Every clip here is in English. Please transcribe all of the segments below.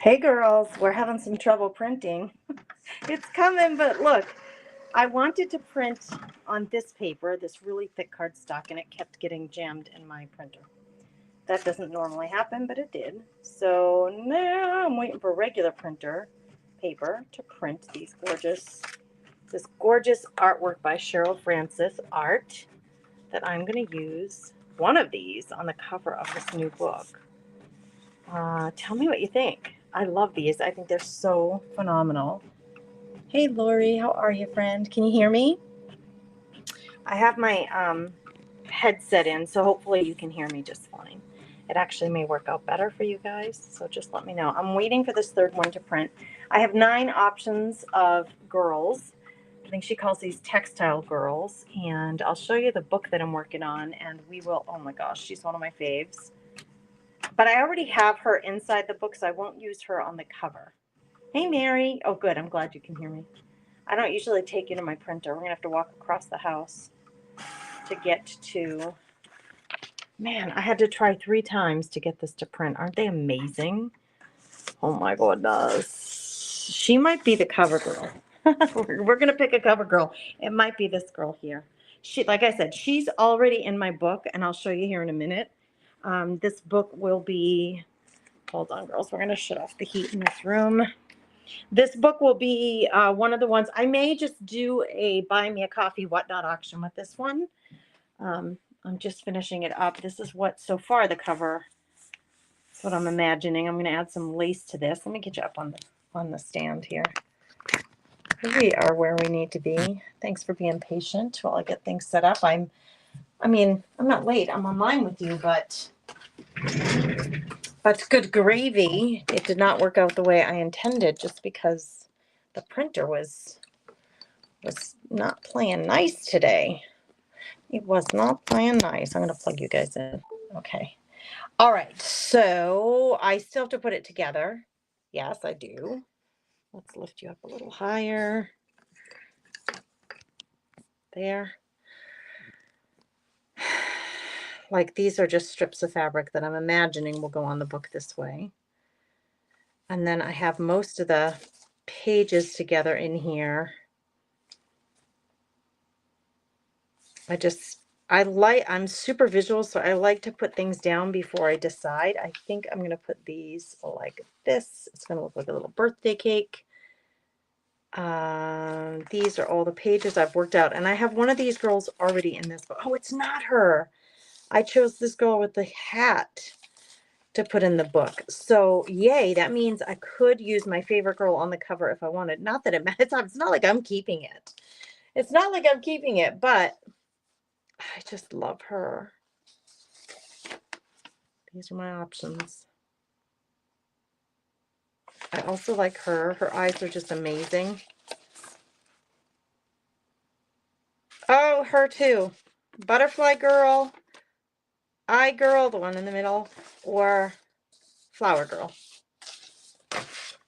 Hey girls, we're having some trouble printing. It's coming, but look, I wanted to print on this paper, this really thick cardstock, and it kept getting jammed in my printer. That doesn't normally happen, but it did. So now I'm waiting for regular printer paper to print this gorgeous artwork by Cheryl Francis Art that I'm going to use one of these on the cover of this new book. Tell me what you think. I love these. I think they're so phenomenal. Hey, Lori, how are you, friend? Can you hear me? I have my headset in, so hopefully you can hear me just fine. It actually may work out better for you guys, so just let me know. I'm waiting for this third one to print. I have 9 options of girls. I think she calls these textile girls, and I'll show you the book that I'm working on, and we will, oh my gosh, she's one of my faves. But I already have her inside the book, so I won't use her on the cover. Hey, Mary. Oh, good. I'm glad you can hear me. I don't usually take you to my printer. We're going to have to walk across the house to get to... Man, I had to try 3 times to get this to print. Aren't they amazing? Oh, my goodness. She might be the cover girl. We're going to pick a cover girl. It might be this girl here. She, like I said, she's already in my book, and I'll show you here in a minute. This book will be... Hold on, girls. We're going to shut off the heat in this room. This book will be one of the ones. I may just do a buy me a coffee whatnot auction with this one. I'm just finishing it up. This is what, so far, the cover. That's what I'm imagining. I'm going to add some lace to this. Let me get you up on the stand here. We are where we need to be. Thanks for being patient while I get things set up. I'm not late. I'm online with you, but good gravy. It did not work out the way I intended just because the printer was not playing nice today. It was not playing nice. I'm going to plug you guys in. Okay. All right. So I still have to put it together. Yes, I do. Let's lift you up a little higher. There. Like these are just strips of fabric that I'm imagining will go on the book this way. And then I have most of the pages together in here. I'm super visual, so I like to put things down before I decide. I think I'm going to put these like this. It's going to look like a little birthday cake. These are all the pages I've worked out. And I have one of these girls already in this book. Oh, it's not her. I chose this girl with the hat to put in the book. So yay, that means I could use my favorite girl on the cover if I wanted. Not that it matters. It's not like I'm keeping it. It's not like I'm keeping it, but I just love her. These are my options. I also like her. Her eyes are just amazing. Oh, her too. Butterfly girl, eye girl, the one in the middle, or flower girl.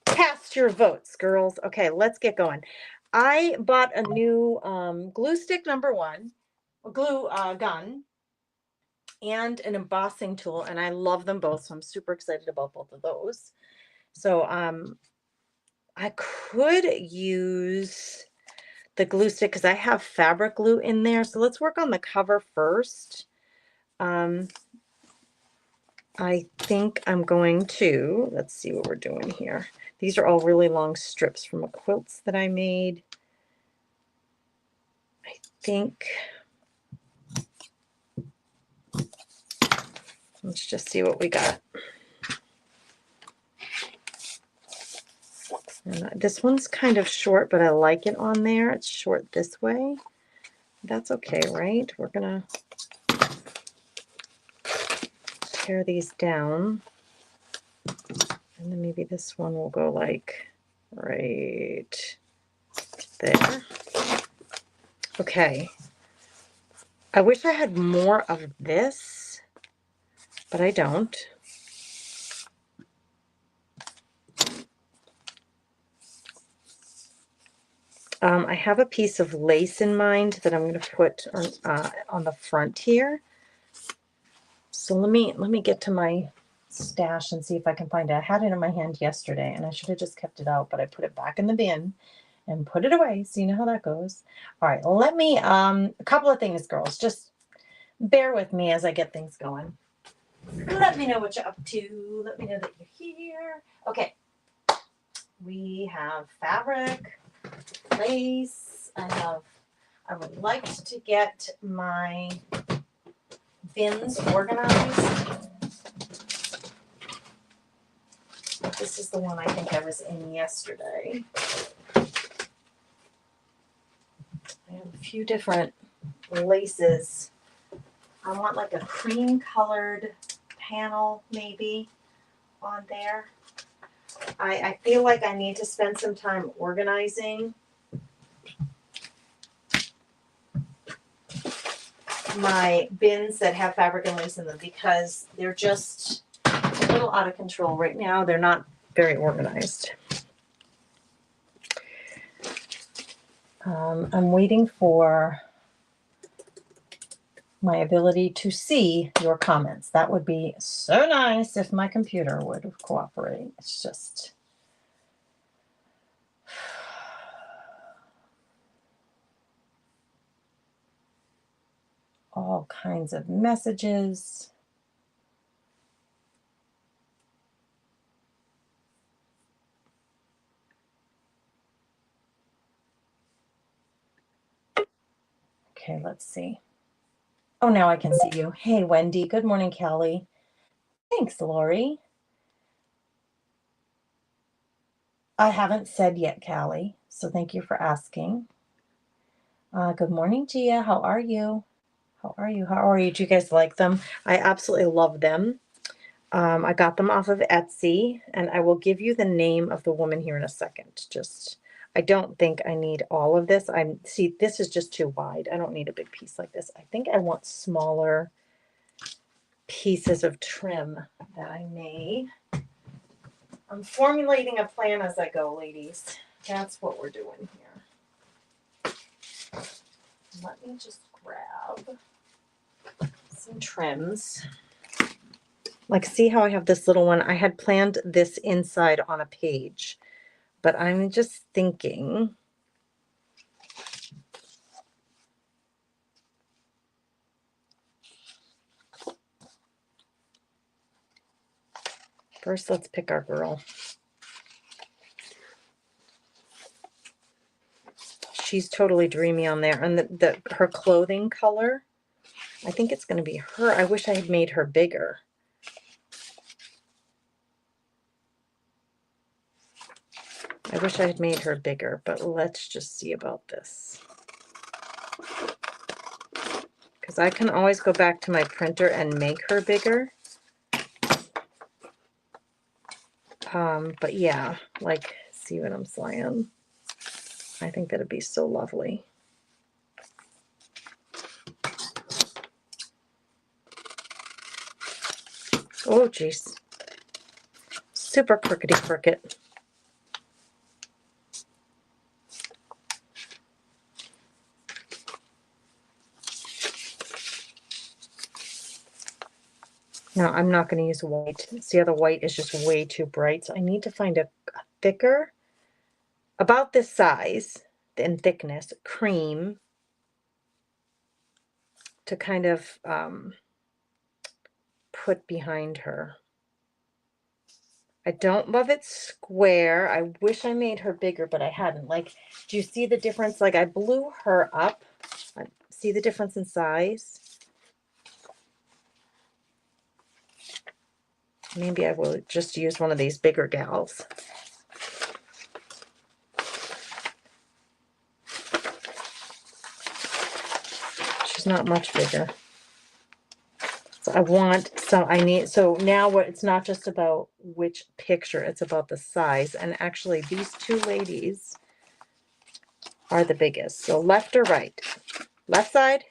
Cast your votes, girls. Okay, let's get going. I bought a new glue stick #1, glue gun, and an embossing tool, and I love them both, so I'm super excited about both of those. So I could use the glue stick because I have fabric glue in there. So let's work on the cover first. I think I'm going to, let's see what we're doing here. These are all really long strips from quilts that I made. I think, let's just see what we got. This one's kind of short, but I like it on there. It's short this way. That's okay, right? We're gonna tear these down. And then maybe this one will go like right there. Okay. I wish I had more of this, but I don't. I have a piece of lace in mind that I'm going to put on the front here. So let me get to my stash and see if I can find it. I had it in my hand yesterday and I should have just kept it out, but I put it back in the bin and put it away. So you know how that goes. All right, let me, a couple of things, girls. Just bear with me as I get things going. Let me know what you're up to. Let me know that you're here. Okay. We have fabric, lace. I would like to get my bins organized. This is the one I think I was in yesterday. I have a few different laces. I want like a cream colored panel maybe on there. I feel like I need to spend some time organizing my bins that have fabric and lace in them because they're just a little out of control right now. They're not very organized. I'm waiting for my ability to see your comments. That would be so nice if my computer would cooperate. It's just all kinds of messages. Okay, let's see. Oh, now I can see you. Hey, Wendy. Good morning, Kelly. Thanks, Lori. I haven't said yet, Callie, so thank you for asking. Good morning, Gia. How are you? How are you? How are you? Do you guys like them? I absolutely love them. I got them off of Etsy, and I will give you the name of the woman here in a second. I don't think I need all of this. See, this is just too wide. I don't need a big piece like this. I think I want smaller pieces of trim that I may. I'm formulating a plan as I go, ladies. That's what we're doing here. Let me just grab some trims. Like, see how I have this little one? I had planned this inside on a page, but I'm just thinking. First, let's pick our girl. She's totally dreamy on there. And her clothing color, I think it's going to be her. I wish I had made her bigger. I wish I had made her bigger, but let's just see about this. Because I can always go back to my printer and make her bigger. But yeah, like, see what I'm saying? I think that'd be so lovely. Oh, geez. Super crookedy crooked. No, I'm not going to use white. See how the white is just way too bright? So I need to find a thicker, about this size and thickness, cream to kind of put behind her. I don't love it square. I wish I made her bigger, but I hadn't. Like, do you see the difference? Like, I blew her up. See the difference in size? Maybe I will just use one of these bigger gals. She's not much bigger. So so now it's not just about which picture, it's about the size. And actually these two ladies are the biggest. So left or right? Left side,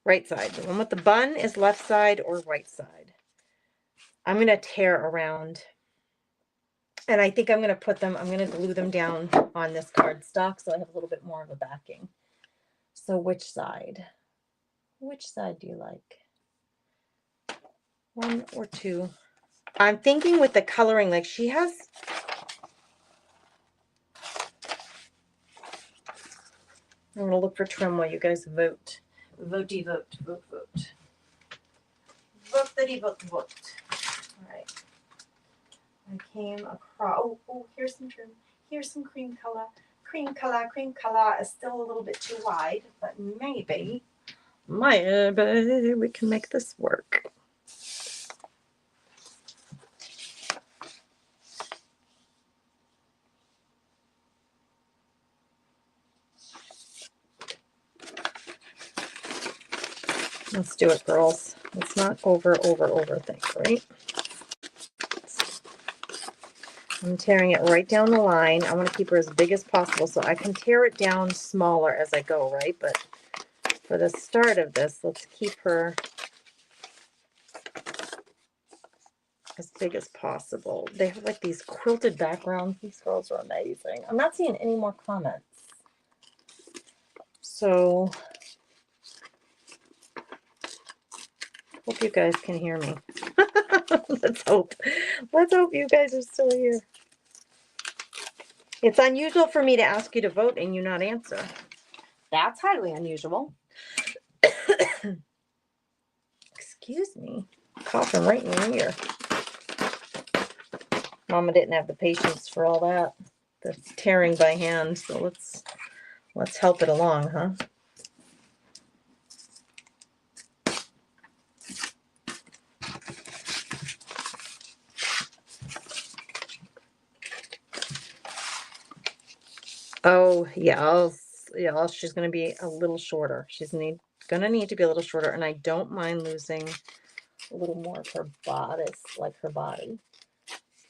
right side. The one with the bun is left side or right side. I'm going to tear around. And I think I'm going to glue them down on this cardstock so I have a little bit more of a backing. So which side? Which side do you like? One or two? I'm thinking with the coloring, like she has, I'm gonna look for trim while you guys vote. Votey vote, vote, vote. Vote, vote. All right. I came across, oh, here's some trim. Here's some cream color. Cream color is still a little bit too wide, but maybe we can make this work. Let's do it, girls. Let's not overthink, right? I'm tearing it right down the line. I want to keep her as big as possible so I can tear it down smaller as I go, right? But for the start of this, let's keep her as big as possible. They have like these quilted backgrounds. These girls are amazing. I'm not seeing any more comments. So hope you guys can hear me. Let's hope. Let's hope you guys are still here. It's unusual for me to ask you to vote and you not answer. That's highly unusual. Excuse me. Coughing right in your ear. Mama didn't have the patience for all that. The tearing by hand. So let's help it along, huh? Oh, yeah, she's going to be a little shorter. She's going to need to be a little shorter, and I don't mind losing a little more of her bodice, like her body.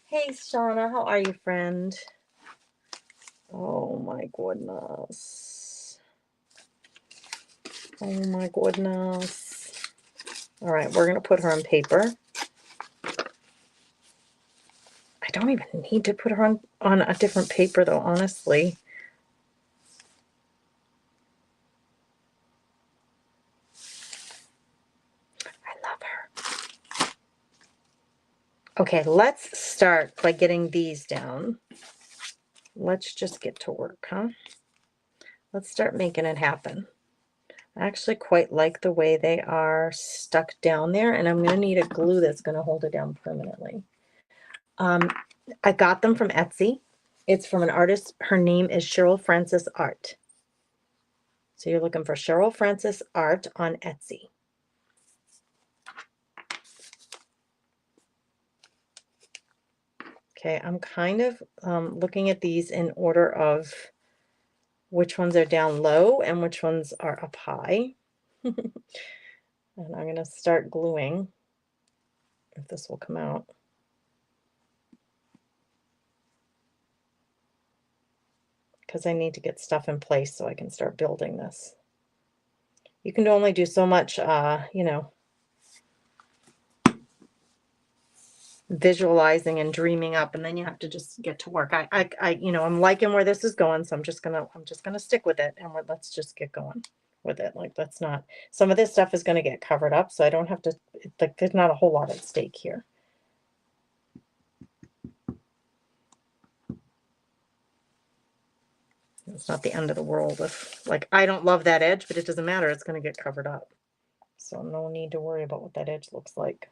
Hey, Shauna, how are you, friend? Oh, my goodness. Oh, my goodness. All right, we're going to put her on paper. I don't even need to put her on a different paper, though, honestly. I love her. Okay, let's start by getting these down. Let's just get to work, huh? Let's start making it happen. I actually quite like the way they are stuck down there, and I'm going to need a glue that's going to hold it down permanently. I got them from Etsy. It's from an artist. Her name is Cheryl Francis Art. So you're looking for Cheryl Francis Art on Etsy. Okay, I'm kind of looking at these in order of which ones are down low and which ones are up high. And I'm going to start gluing, if this will come out. Because I need to get stuff in place so I can start building this. You can only do so much, you know, visualizing and dreaming up, and then you have to just get to work. You know, I'm liking where this is going, so I'm just gonna stick with it, and let's just get going with it. Like, let's not. Some of this stuff is gonna get covered up, so I don't have to. Like, there's not a whole lot at stake here. It's not the end of the world if, like, I don't love that edge, but it doesn't matter. It's going to get covered up. So no need to worry about what that edge looks like.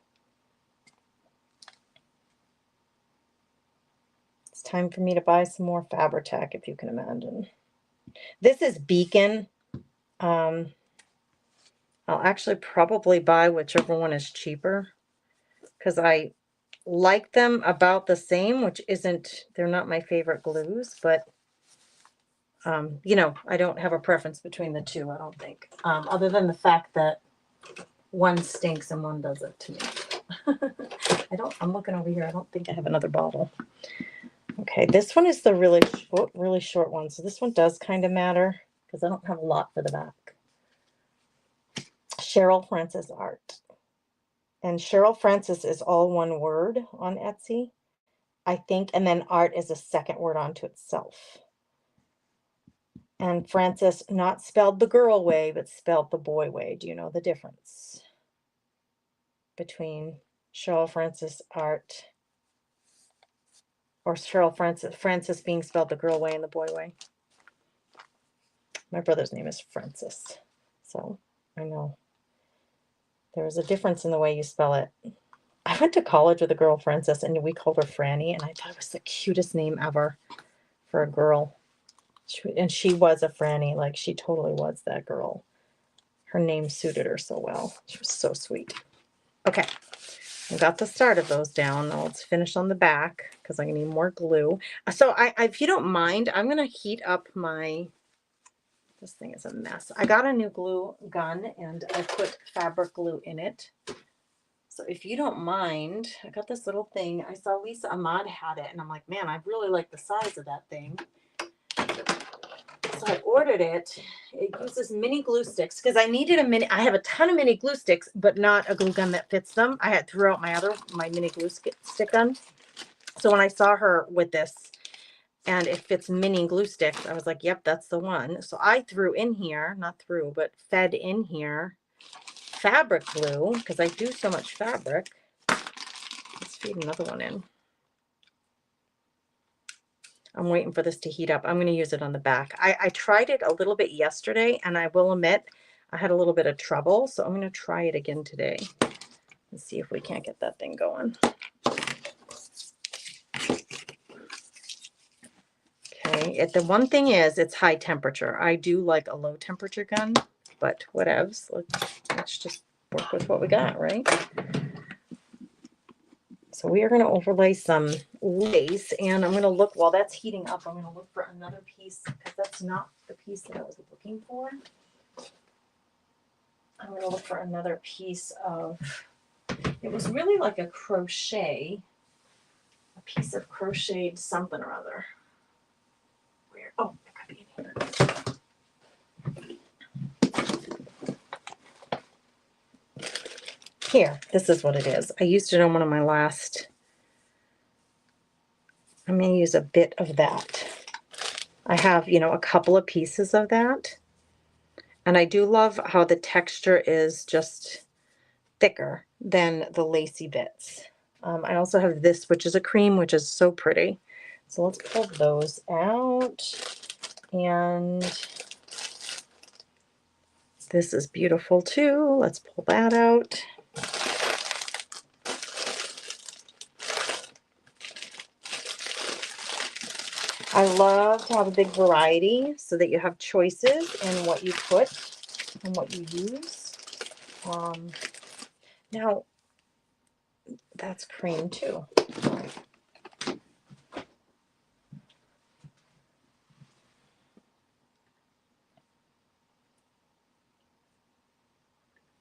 It's time for me to buy some more Fabri-Tac, if you can imagine. This is Beacon. I'll actually probably buy whichever one is cheaper because I like them about the same, which isn't, they're not my favorite glues, but you know, I don't have a preference between the two, I don't think, other than the fact that one stinks and one doesn't to me. I'm looking over here. I don't think I have another bottle. Okay, this one is the really short one. So this one does kind of matter because I don't have a lot for the back. Cheryl Francis Art. And Cheryl Francis is all one word on Etsy, I think, and then art is a second word onto itself. And Francis, not spelled the girl way, but spelled the boy way. Do you know the difference between Cheryl Francis art, or Cheryl Francis being spelled the girl way and the boy way. My brother's name is Francis, so I know there's a difference in the way you spell it. I went to college with a girl, Francis, and we called her Franny, and I thought it was the cutest name ever for a girl. And she was a Franny, like she totally was that girl. Her name suited her so well. She was so sweet. Okay, I got the start of those down. Now let's finish on the back because I'm gonna need more glue. So if you don't mind, I'm gonna heat up my, this thing is a mess. I got a new glue gun and I put fabric glue in it. So if you don't mind, I got this little thing. I saw Lisa Ahmad had it and I'm like, man, I really like the size of that thing. So I ordered it. It uses mini glue sticks because I needed a mini. I have a ton of mini glue sticks, but not a glue gun that fits them. I had threw out my mini glue stick gun. So when I saw her with this and it fits mini glue sticks, I was like, yep, that's the one. So I threw in here, not threw, but fed in here fabric glue because I do so much fabric. Let's feed another one in. I'm waiting for this to heat up. I'm going to use it on the back. I tried it a little bit yesterday, and I will admit I had a little bit of trouble, so I'm going to try it again today and see if we can't get that thing going. Okay, the one thing is it's high temperature. I do like a low temperature gun, but whatevs. Let's just work with what we got, right? So we are going to overlay some lace, and I'm going to look, while that's heating up, I'm going to look for another piece because that's not the piece that I was looking for. I'm going to look for another piece of, it was really like a crochet, a piece of crocheted something or other. Where? Oh, it could be in here. Here, this is what it is. I used it on one of my last, I'm going to use a bit of that. I have, a couple of pieces of that. And I do love how the texture is just thicker than the lacy bits. I also have this, which is a cream, which is so pretty. So let's pull those out. And this is beautiful too. Let's pull that out. I love to have a big variety so that you have choices in what you put and what you use. Now, that's cream too.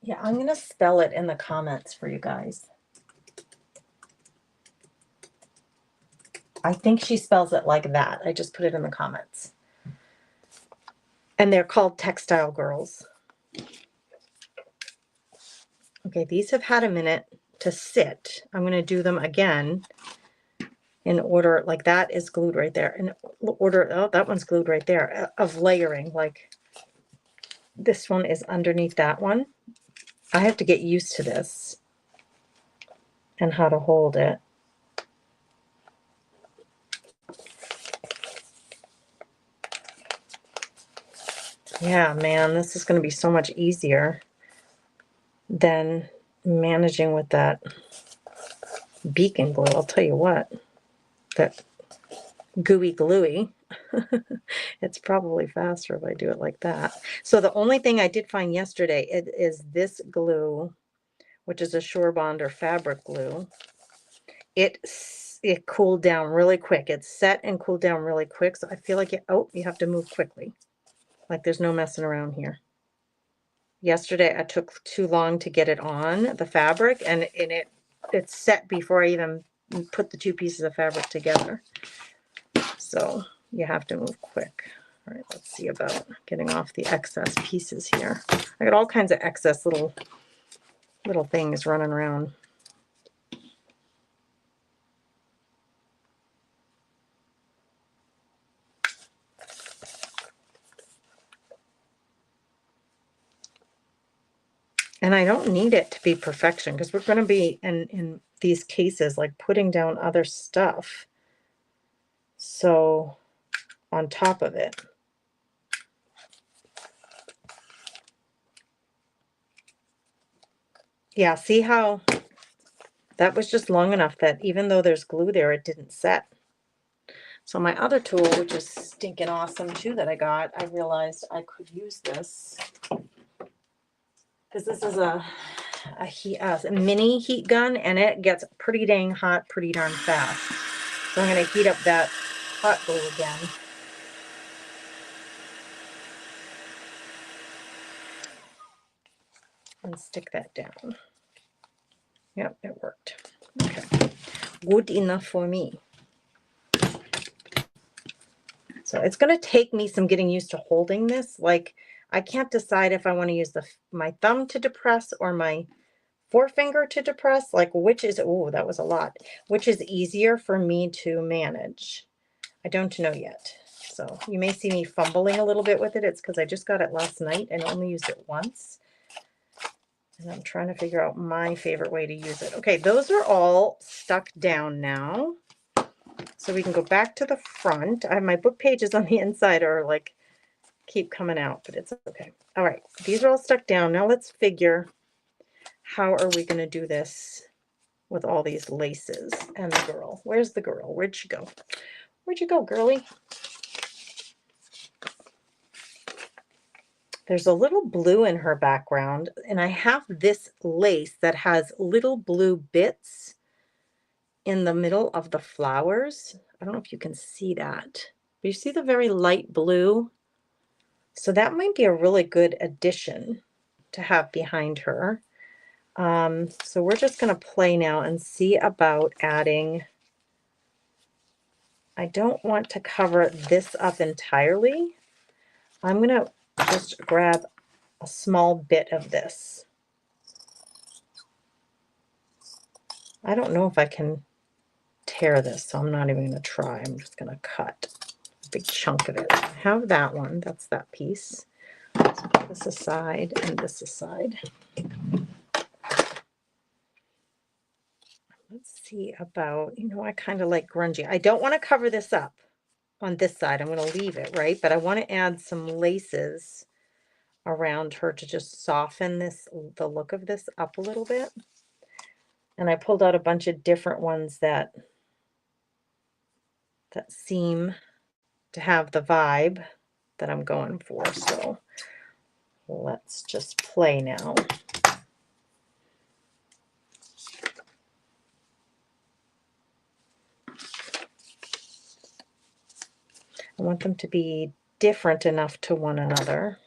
Yeah, I'm going to spell it in the comments for you guys. I think she spells it like that. I just put it in the comments. And they're called Textile Girls. Okay, these have had a minute to sit. I'm going to do them again in order, like that is glued right there. In order, oh, that one's glued right there, of layering. Like this one is underneath that one. I have to get used to this and how to hold it. Yeah, man, this is going to be so much easier than managing with that beacon glue. I'll tell you what, that gooey gluey. It's probably faster if I do it like that. So the only thing I did find yesterday is this glue, which is a Surebond or fabric glue. It cooled down really quick. It set and cooled down really quick. So I feel like you have to move quickly. Like there's no messing around here. Yesterday I took too long to get it on the fabric, and it's set before I even put the two pieces of fabric together. So you have to move quick. All right, let's see about getting off the excess pieces here. I got all kinds of excess little things running around. And I don't need it to be perfection because we're going to be in these cases like putting down other stuff. So on top of it. Yeah, see how that was just long enough that even though there's glue there, it didn't set. So my other tool, which is stinking awesome too that I got, I realized I could use this. Because this is a mini heat gun, and it gets pretty dang hot pretty darn fast. So I'm going to heat up that hot glue again. And stick that down. Yep, it worked. Okay. Good enough for me. So it's going to take me some getting used to holding this. Like, I can't decide if I want to use my thumb to depress or my forefinger to depress. Like, which is, oh, that was a lot. Which is easier for me to manage? I don't know yet. So you may see me fumbling a little bit with it. It's because I just got it last night and only used it once. And I'm trying to figure out my favorite way to use it. Okay, those are all stuck down now. So we can go back to the front. I have my book pages on the inside are like keep coming out, but it's okay. All right, these are all stuck down. Now let's figure how are we going to do this with all these laces and the girl. Where's the girl? Where'd she go? Where'd you go, girly? There's a little blue in her background, and I have this lace that has little blue bits in the middle of the flowers. I don't know if you can see that, but you see the very light blue? So that might be a really good addition to have behind her. So we're just going to play now and see about adding. I don't want to cover this up entirely. I'm going to just grab a small bit of this. I don't know if I can tear this, so I'm not even going to try. I'm just going to cut a big chunk of it. I have that one. That's that piece. Let's put this aside and this aside. Let's see about, I kind of like grungy. I don't want to cover this up on this side. I'm going to leave it, right? But I want to add some laces around her to just soften the look of this up a little bit. And I pulled out a bunch of different ones that seem to have the vibe that I'm going for. So let's just play now. I want them to be different enough to one another.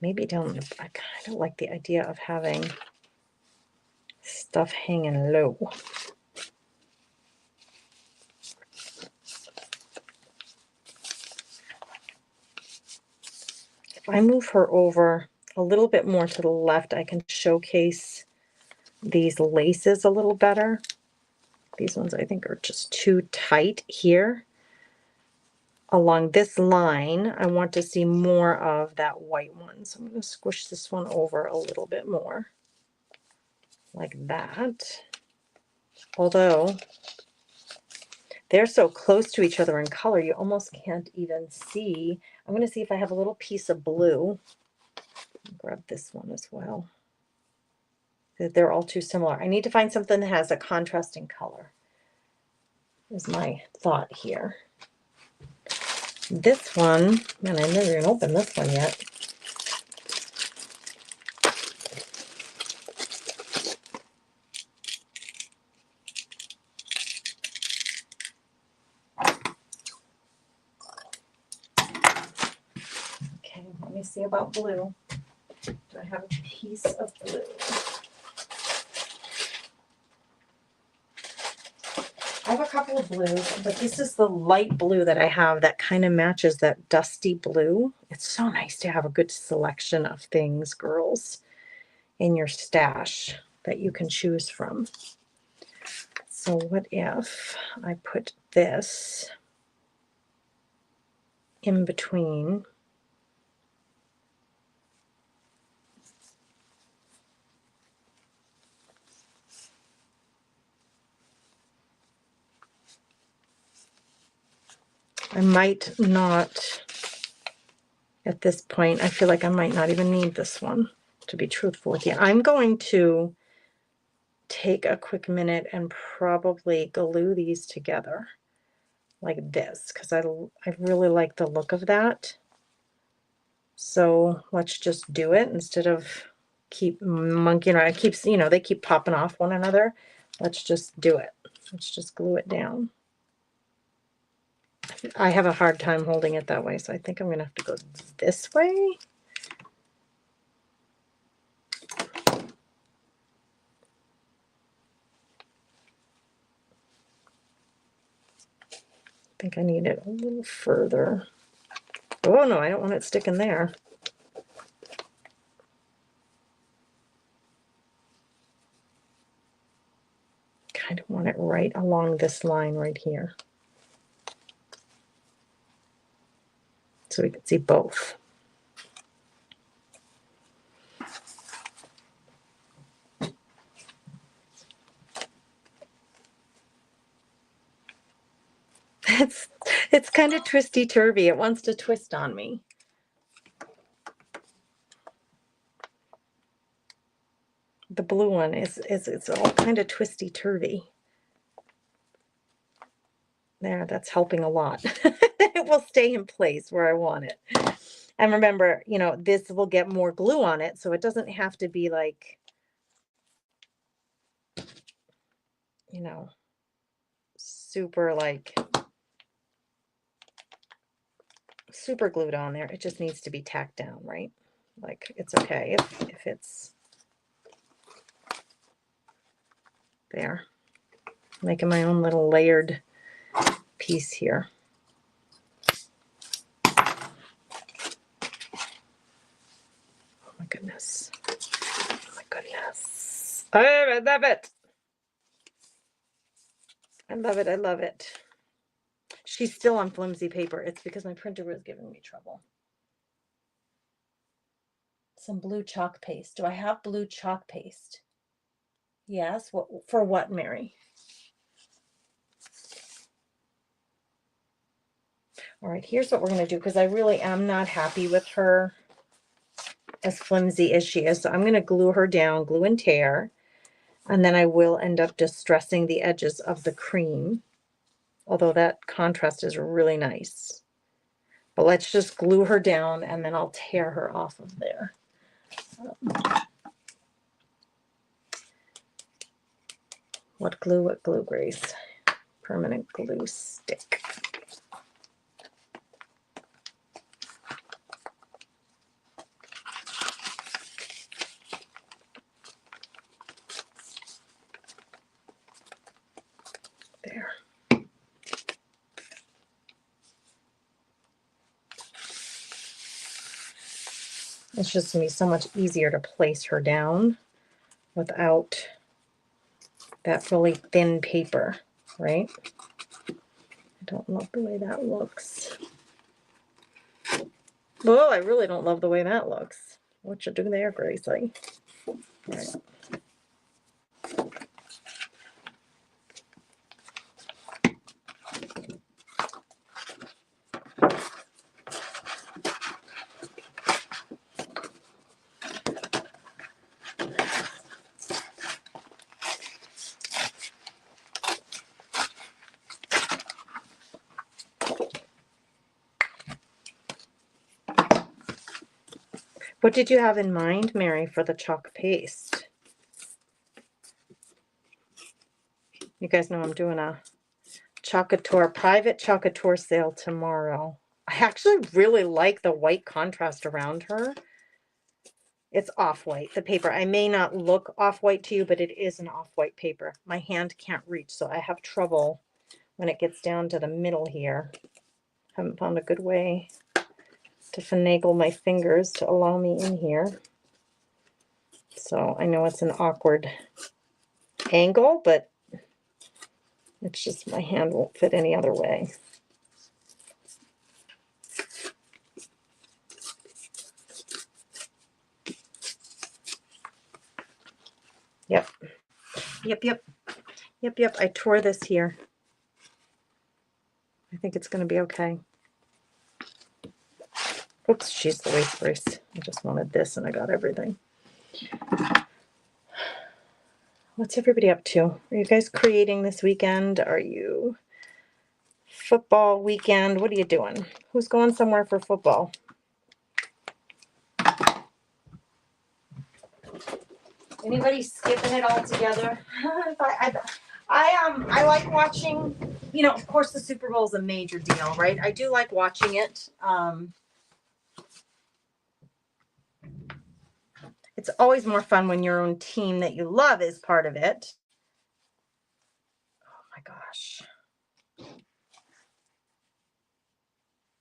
Maybe I kind of like the idea of having stuff hanging low. If I move her over a little bit more to the left, I can showcase these laces a little better. These ones I think are just too tight here. Along this line, I want to see more of that white one. So I'm going to squish this one over a little bit more, like that. Although they're so close to each other in color, you almost can't even see. I'm going to see if I have a little piece of blue. Grab this one as well. They're all too similar. I need to find something that has a contrasting color, is my thought here. This one, man, I never even opened this one yet. Okay, let me see about blue. Do I have a piece of blue? I have a couple of blues, but this is the light blue that I have that kind of matches that dusty blue. It's so nice to have a good selection of things, girls, in your stash that you can choose from. Let's So what if I put this in between? I might not, at this point, I feel like I might not even need this one, to be truthful with you. I'm going to take a quick minute and probably glue these together like this, because I really like the look of that. So let's just do it instead of keep monkeying around. It keeps, you know, they keep popping off one another. Let's just do it. Let's just glue it down. I have a hard time holding it that way, so I think I'm going to have to go this way. I think I need it a little further. Oh no, I don't want it sticking there. Kind of want it right along this line right here, so we can see both. It's kind of twisty turvy. It wants to twist on me. The blue one is it's all kind of twisty turvy. There, that's helping a lot. It will stay in place where I want it. And remember, you know, this will get more glue on it, so it doesn't have to be like, you know, super glued on there. It just needs to be tacked down, right? Like, it's okay if it's there. Making my own little layered piece here. Oh my goodness. Oh my goodness. I love it. I love it. I love it. She's still on flimsy paper. It's because my printer was giving me trouble. Some blue chalk paste. Do I have blue chalk paste? Yes. What for what, Mary? All right, here's what we're going to do, because I really am not happy with her as flimsy as she is. So I'm going to glue her down, glue and tear, and then I will end up distressing the edges of the cream, although that contrast is really nice. But let's just glue her down, and then I'll tear her off of there. What glue, Grace? Permanent glue stick. There. It's just going to be so much easier to place her down without that really thin paper, right? I don't love the way that looks. Well, I really don't love the way that looks. What you do there, Gracie? All right. What did you have in mind, Mary, for the chalk paste? You guys know I'm doing a private Chalkator sale tomorrow. I actually really like the white contrast around her. It's off-white, the paper. I may not look off-white to you, but it is an off-white paper. My hand can't reach, so I have trouble when it gets down to the middle here. Haven't found a good way to finagle my fingers to allow me in here. So I know it's an awkward angle, but It's just my hand won't fit any other way. Yep. Yep. I tore this here. I think it's going to be okay. Oops, she's the waste brace. I just wanted this and I got everything. What's everybody up to? Are you guys creating this weekend? Are you football weekend? What are you doing? Who's going somewhere for football? Anybody skipping it all together? I like watching, you know, of course the Super Bowl is a major deal, right? I do like watching it. It's always more fun when your own team that you love is part of it. Oh my gosh.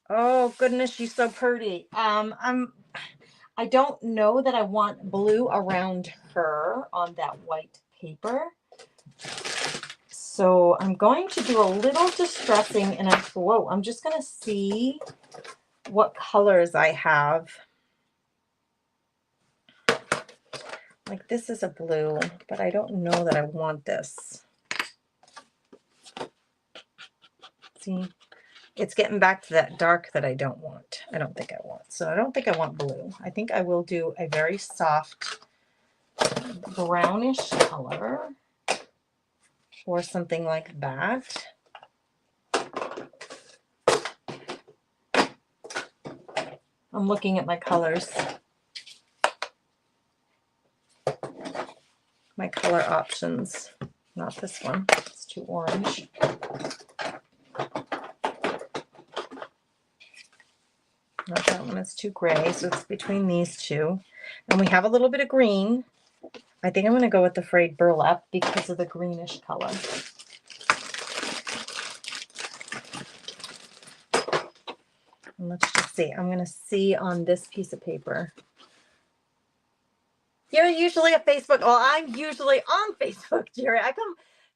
Oh goodness, she's so pretty. I don't know that I want blue around her on that white paper. So I'm going to do a little distressing and I'm just going to see what colors I have. Like this is a blue, but I don't know that I want this. See, it's getting back to that dark that I don't want. I don't think I want. So I don't think I want blue. I think I will do a very soft brownish color or something like that. I'm looking at my colors. My color options. Not this one. It's too orange. Not that one. It's too gray. So it's between these two. And we have a little bit of green. I think I'm going to go with the frayed burlap because of the greenish color. And let's just see. I'm going to see on this piece of paper. You're usually a Facebook. Well, I'm usually on Facebook, Jerry.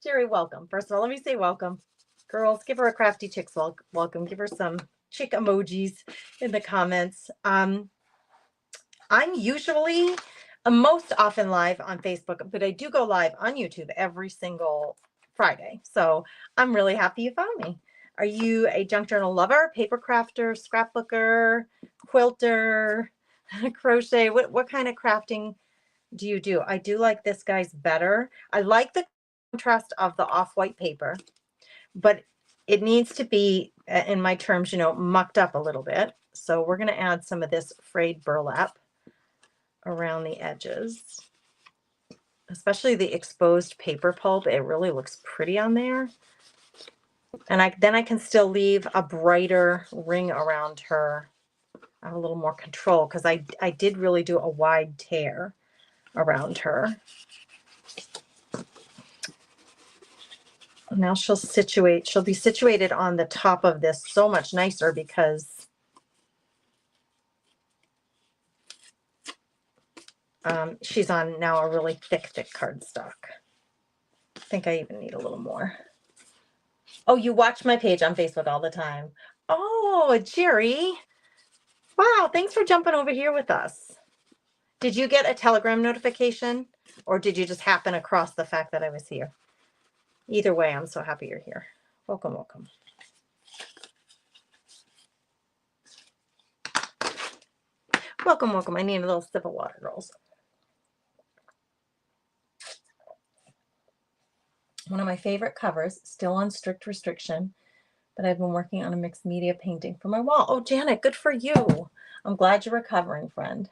Jerry, welcome. First of all, let me say welcome. Girls, give her a crafty chicks welcome. Give her some chick emojis in the comments. I'm usually most often live on Facebook, but I do go live on YouTube every single Friday. So I'm really happy you found me. Are you a junk journal lover, paper crafter, scrapbooker, quilter, crochet? What kind of crafting do you do? I do like this guy's better. I like the contrast of the off-white paper, but it needs to be, in my terms, you know, mucked up a little bit. So we're going to add some of this frayed burlap around the edges, especially the exposed paper pulp. It really looks pretty on there. And then I can still leave a brighter ring around her. I have a little more control because I did really do a wide tear around her. Now she'll be situated on the top of this so much nicer because she's on now a really thick cardstock. I think I even need a little more. Oh, you watch my page on Facebook all the time. Oh, Jerry. Wow, thanks for jumping over here with us. Did you get a Telegram notification or did you just happen across the fact that I was here? Either way, I'm so happy you're here. Welcome, welcome. Welcome, welcome. I need a little sip of water, girls. One of my favorite covers, still on strict restriction, but I've been working on a mixed media painting for my wall. Oh, Janet, good for you. I'm glad you're recovering, friend.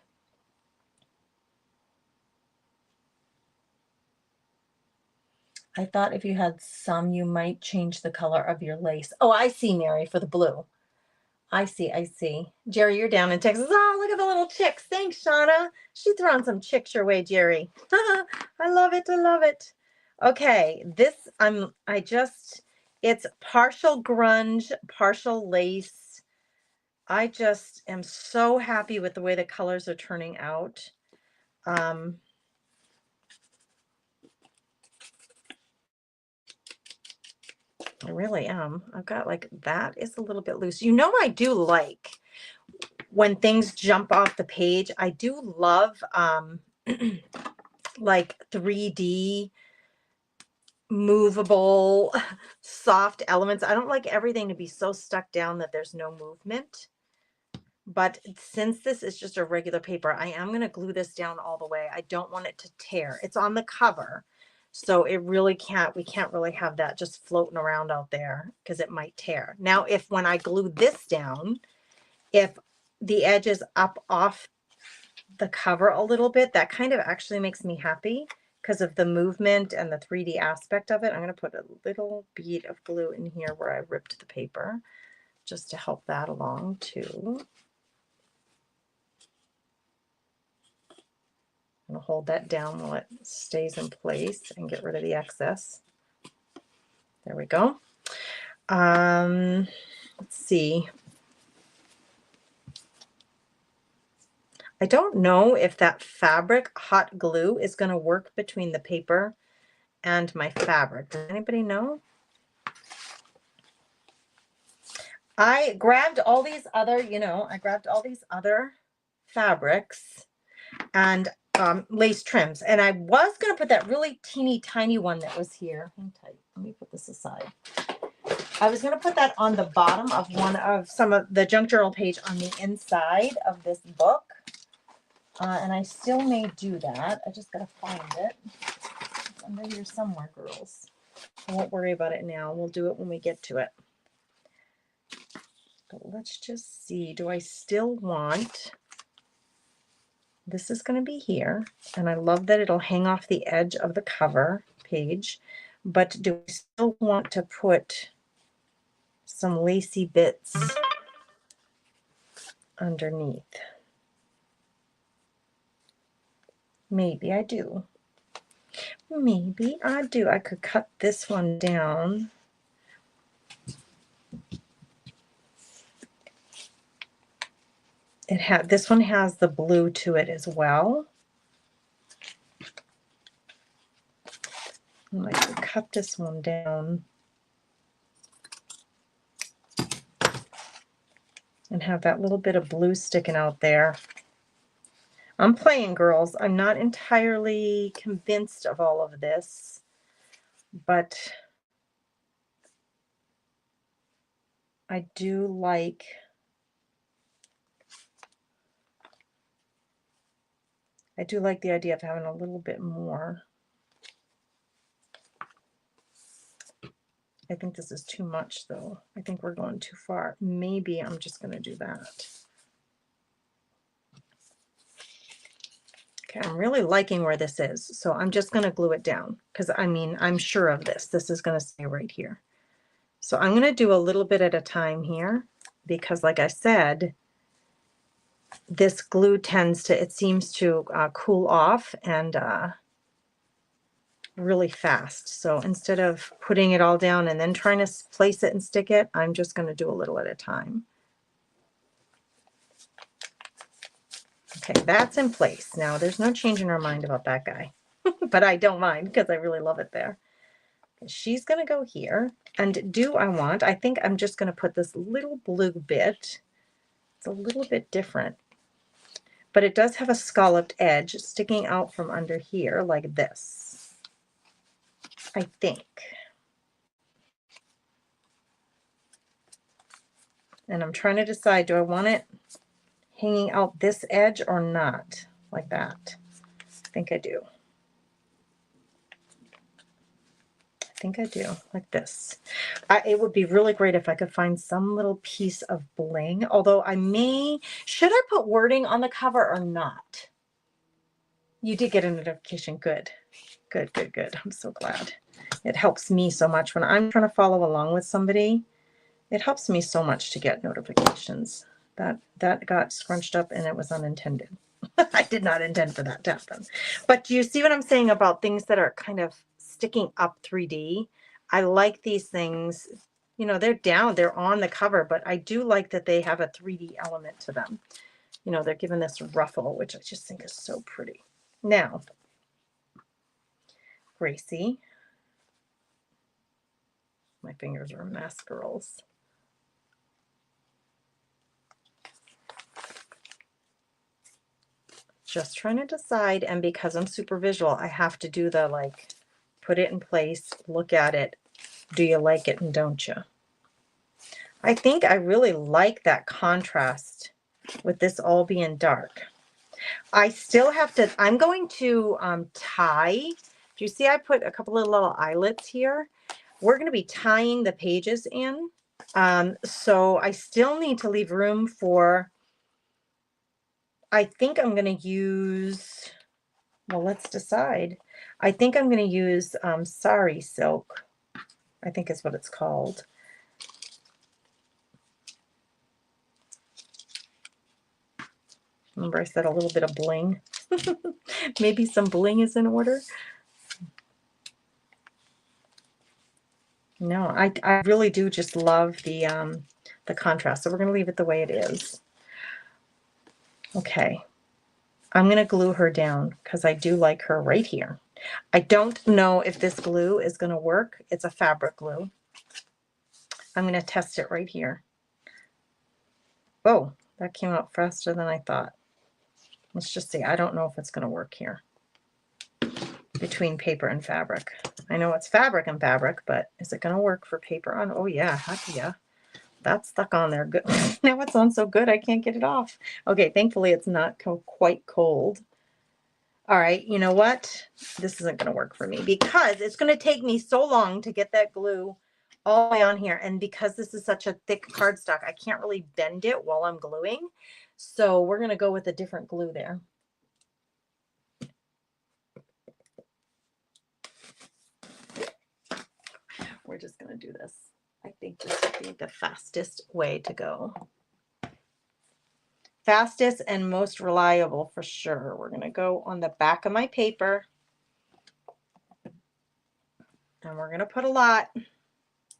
I thought if you had some, you might change the color of your lace. Oh, I see, Mary, for the blue. I see. Jerry, you're down in Texas. Oh, look at the little chicks. Thanks, Shauna. She throwing some chicks your way, Jerry. I love it. Okay, it's partial grunge, partial lace. I just am so happy with the way the colors are turning out. I really am. I've got like, that is a little bit loose. You know, I do like when things jump off the page. I do love like 3D movable soft elements. I don't like everything to be so stuck down that there's no movement. But since this is just a regular paper, I am going to glue this down all the way. I don't want it to tear. It's on the cover. So it really can't, we can't really have that just floating around out there because it might tear. Now, if when I glue this down, if the edge is up off the cover a little bit, that kind of actually makes me happy because of the movement and the 3D aspect of it. I'm going to put a little bead of glue in here where I ripped the paper just to help that along too. I'm going to hold that down while it stays in place and get rid of the excess. There we go. Let's see. I don't know if that fabric hot glue is going to work between the paper and my fabric. Does anybody know? I grabbed all these other, I grabbed all these other fabrics and lace trims. And I was going to put that really teeny tiny one that was here. Hang tight. Let me put this aside. I was going to put that on the bottom of one of some of the junk journal page on the inside of this book. And I still may do that. I just got to find it. It's under here somewhere, girls. I won't worry about it now. We'll do it when we get to it. But let's just see. Do I still want... This is going to be here, and I love that it'll hang off the edge of the cover page, but do I still want to put some lacy bits underneath? Maybe I do. Maybe I do. I could cut this one down. This one has the blue to it as well. I could cut this one down and have that little bit of blue sticking out there. I'm playing, girls. I'm not entirely convinced of all of this, but I do like the idea of having a little bit more. I think this is too much, though. I think we're going too far. Maybe I'm just going to do that. Okay, I'm really liking where this is, so I'm just going to glue it down because, I mean, I'm sure of this. This is going to stay right here. So I'm going to do a little bit at a time here because, like I said, this glue tends to, it seems to cool off and really fast. So instead of putting it all down and then trying to place it and stick it, I'm just going to do a little at a time. Okay, that's in place. Now there's no change in our mind about that guy, but I don't mind because I really love it there. She's going to go here. And I think I'm just going to put this little blue bit. It's a little bit different, but it does have a scalloped edge sticking out from under here like this, I think. And I'm trying to decide, do I want it hanging out this edge or not? Like that. I think I do. I think I do, like this. It would be really great if I could find some little piece of bling, although should I put wording on the cover or not? You did get a notification. Good, good, good, good. I'm so glad. It helps me so much when I'm trying to follow along with somebody. It helps me so much to get notifications. That got scrunched up and it was unintended. I did not intend for that to happen. But do you see what I'm saying about things that are kind of sticking up 3D? I like these things. They're down, they're on the cover, but I do like that they have a 3D element to them. They're given this ruffle, which I just think is so pretty. Now, Gracie, My fingers are a mess, girls. Just trying to decide, and because I'm super visual, I have to do the like, put it in place, look at it. Do you like it and don't you? I think I really like that contrast with this all being dark. I still have to, I'm going to tie. Do you see I put a couple of little eyelets here? We're going to be tying the pages in. So I still need to leave room for, I think I'm going to use, well, let's decide. I think I'm going to use sari silk, I think is what it's called. Remember I said a little bit of bling. Maybe some bling is in order. No, I really do just love the contrast. So we're going to leave it the way it is. Okay. I'm going to glue her down because I do like her right here. I don't know if this glue is going to work. It's a fabric glue. I'm going to test it right here. Oh, that came out faster than I thought. Let's just see. I don't know if it's going to work here between paper and fabric. I know it's fabric and fabric, but is it going to work for paper on? Oh yeah, heck yeah. That's stuck on there. Good. Now it's on so good I can't get it off. Okay, thankfully it's not quite cold. All right, you know what? This isn't going to work for me because it's going to take me so long to get that glue all the way on here. And because this is such a thick cardstock, I can't really bend it while I'm gluing. So we're going to go with a different glue there. We're just going to do this. I think this would be the fastest way to go. Fastest and most reliable for sure. We're going to go on the back of my paper. And we're going to put a lot.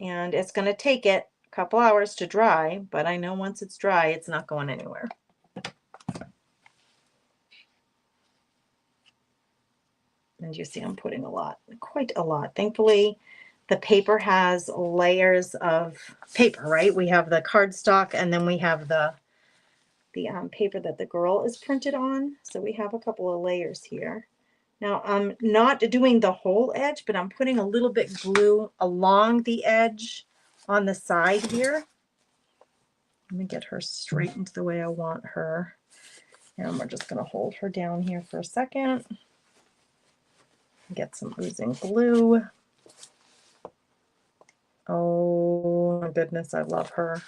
And it's going to take it a couple hours to dry. But I know once it's dry, it's not going anywhere. And you see I'm putting a lot. Quite a lot. Thankfully, the paper has layers of paper, right? We have the cardstock and then we have the paper that the girl is printed on. So we have a couple of layers here. Now I'm not doing the whole edge, but I'm putting a little bit glue along the edge on the side here. Let me get her straightened the way I want her. And we're just going to hold her down here for a second. Get some oozing glue. Oh my goodness, I love her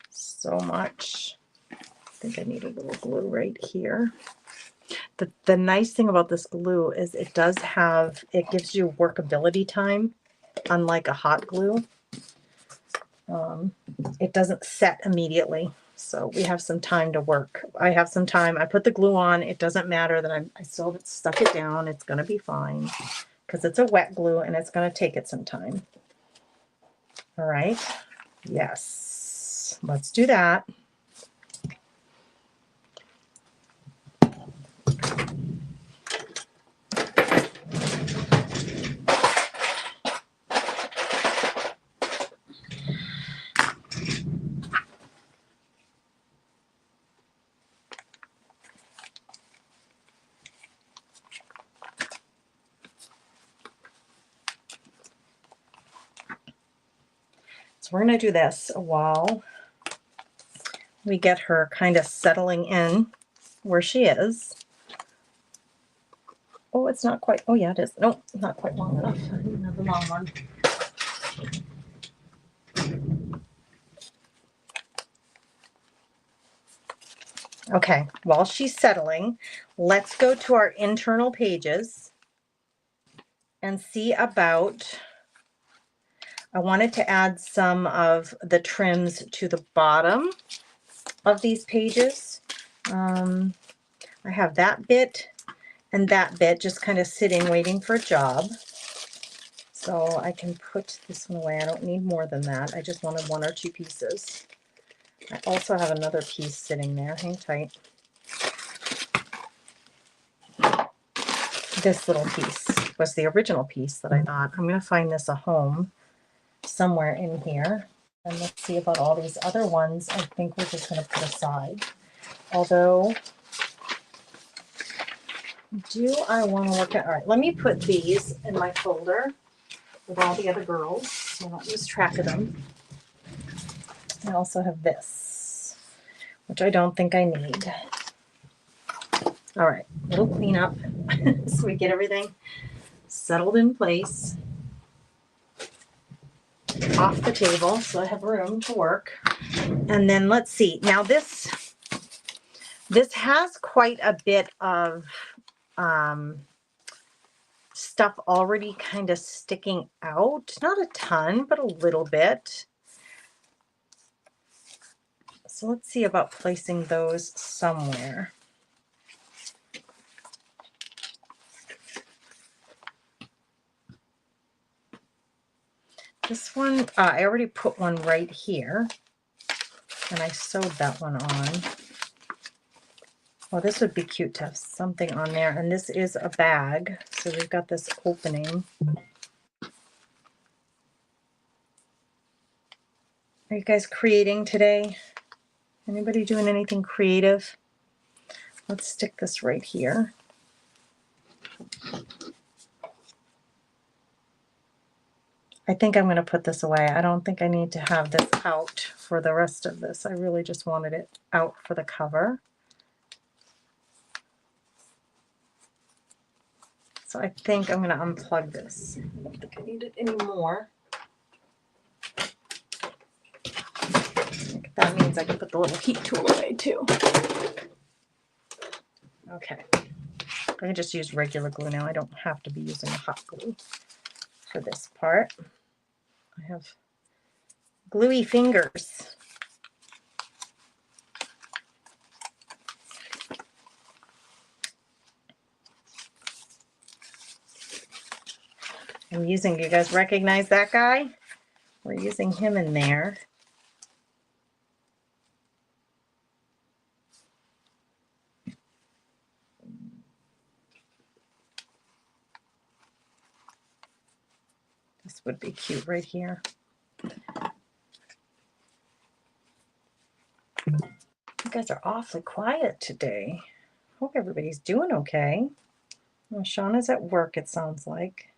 so much. I think I need a little glue right here. The nice thing about this glue is it gives you workability time, unlike a hot glue. It doesn't set immediately, so we have some time to work. I have some time. I put the glue on. It doesn't matter that I still stuck it down. It's going to be fine because it's a wet glue and it's going to take it some time. All right. Yes. Let's do that. So we're going to do this while we get her kind of settling in where she is. Oh, it's not quite. Oh, yeah, it is. Nope, not quite long enough. I need another long one. Okay, while she's settling, let's go to our internal pages and see about, I wanted to add some of the trims to the bottom of these pages. I have that bit and that bit just kind of sitting waiting for a job. So I can put this one away. I don't need more than that. I just wanted 1 or 2 pieces. I also have another piece sitting there. Hang tight. This little piece was the original piece that I thought, I'm going to find this a home. somewhere in here. And let's see about all these other ones. I think we're just going to put aside. Although, do I want to work at, all right, let me put these in my folder with all the other girls so I don't lose track of them. I also have this, which I don't think I need. All right, little cleanup so we get everything settled in place. Off the table so I have room to work. And then let's see. Now this has quite a bit of stuff already kind of sticking out. Not a ton, but a little bit. So let's see about placing those somewhere. This one, I already put one right here, and I sewed that one on. Well, this would be cute to have something on there, and this is a bag, so we've got this opening. Are you guys creating today? Anybody doing anything creative? Let's stick this right here. I think I'm going to put this away. I don't think I need to have this out for the rest of this. I really just wanted it out for the cover. So I think I'm going to unplug this. I don't think I need it anymore. That means I can put the little heat tool away too. Okay. I can just use regular glue now. I don't have to be using hot glue for this part. I have gluey fingers. I'm using, you guys recognize that guy? We're using him in there. This would be cute right here. You guys are awfully quiet today. Hope everybody's doing okay. Well, Shauna's at work, it sounds like.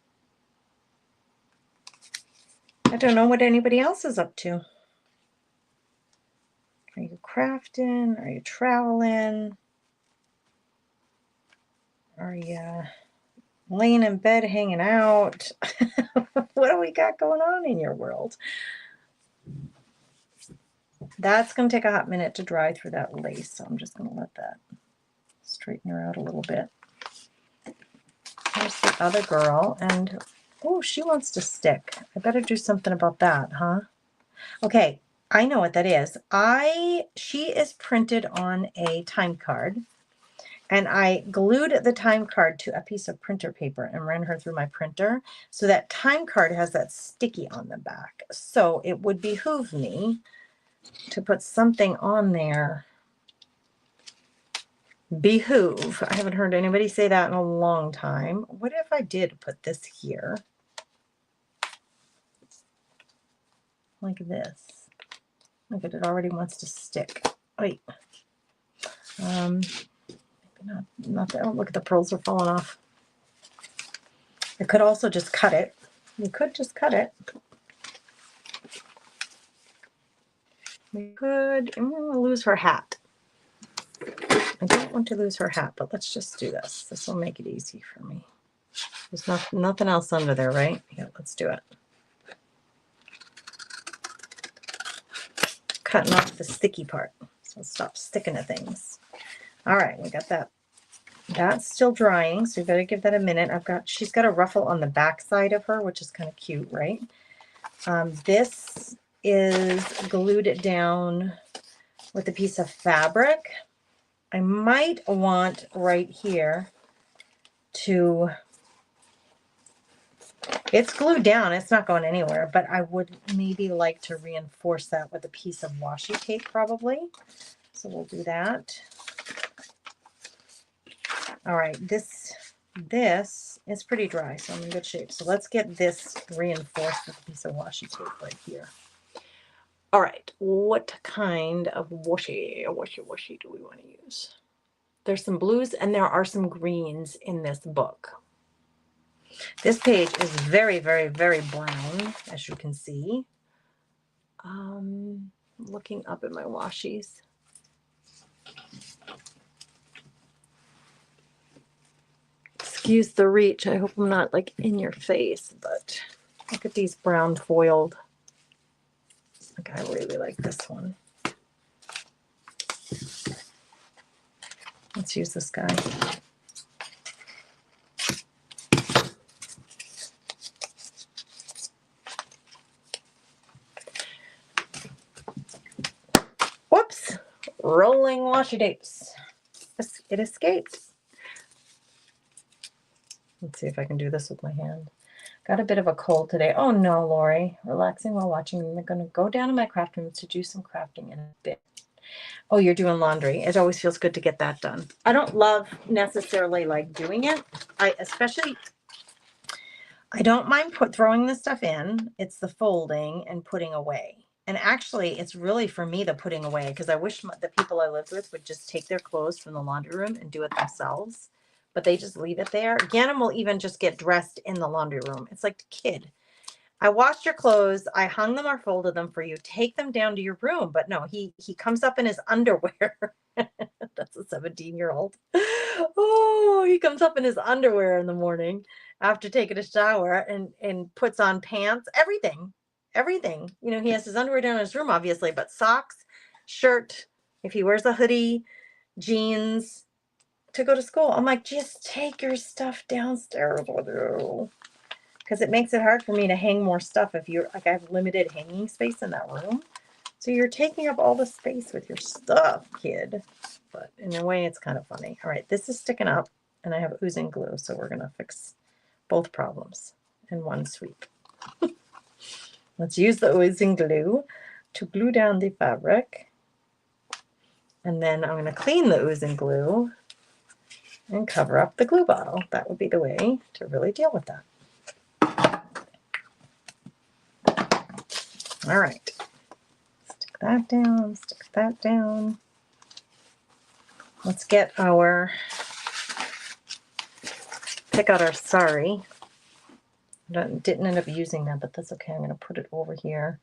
I don't know what anybody else is up to. Are you crafting? Are you traveling? Are you laying in bed hanging out? What do we got going on in your world? That's going to take a hot minute to dry through that lace, so I'm just going to let that straighten her out a little bit. Here's the other girl, and oh, she wants to stick. I better do something about that, huh? Okay, I know what that is. She is printed on a time card, and I glued the time card to a piece of printer paper and ran her through my printer. So that time card has that sticky on the back. So it would behoove me to put something on there. Behoove. I haven't heard anybody say that in a long time. What if I did put this here? Like this. Look at it, already wants to stick. Wait. Maybe not that. Oh, look at the pearls are falling off. I could also just cut it. You could just cut it. We could. I'm going to lose her hat. I don't want to lose her hat, but let's just do this. This will make it easy for me. There's nothing else under there, right? Yeah, let's do it. Cutting off the sticky part, so stop sticking to things. All right, we got that. That's still drying, so you better give that a minute. She's got a ruffle on the back side of her, which is kind of cute, right? This is glued down with a piece of fabric. I might want right here to, it's glued down, it's not going anywhere, but I would maybe like to reinforce that with a piece of washi tape probably. So we'll do that. All right, this this is pretty dry, so I'm in good shape. So let's get this reinforced with a piece of washi tape right here. All right, what kind of washi do we want to use? There's some blues and there are some greens in this book. This page is very, very, very brown, as you can see. Looking up at my washies. Excuse the reach. I hope I'm not like in your face, but look at these brown foiled. Like, I really like this one. Let's use this guy. Whoops! Rolling washi tapes. It escapes. Let's see if I can do this with my hand. Got a bit of a cold today. Oh no, Lori. Relaxing while watching. I'm going to go down to my craft room to do some crafting in a bit. Oh, you're doing laundry. It always feels good to get that done. I don't love necessarily like doing it. I don't mind throwing this stuff in. It's the folding and putting away. And actually, it's really for me the putting away, because I wish the people I lived with would just take their clothes from the laundry room and do it themselves. But they just leave it there. Gannon will even just get dressed in the laundry room. It's like the kid. I washed your clothes. I hung them or folded them for you. Take them down to your room. But no, he comes up in his underwear. That's a 17-year-old. Oh, he comes up in his underwear in the morning after taking a shower and puts on pants, everything. You know, he has his underwear down in his room, obviously, but socks, shirt, if he wears a hoodie, jeans to go to school. I'm like, just take your stuff downstairs with you. Because it makes it hard for me to hang more stuff if you're like, I have limited hanging space in that room. So you're taking up all the space with your stuff, kid. But in a way, it's kind of funny. All right, this is sticking up and I have oozing glue. So we're going to fix both problems in one sweep. Let's use the oozing glue to glue down the fabric. And then I'm going to clean the oozing glue and cover up the glue bottle. That would be the way to really deal with that. All right, stick that down, stick that down. Let's get pick out our sari. Didn't end up using that, but that's okay. I'm going to put it over here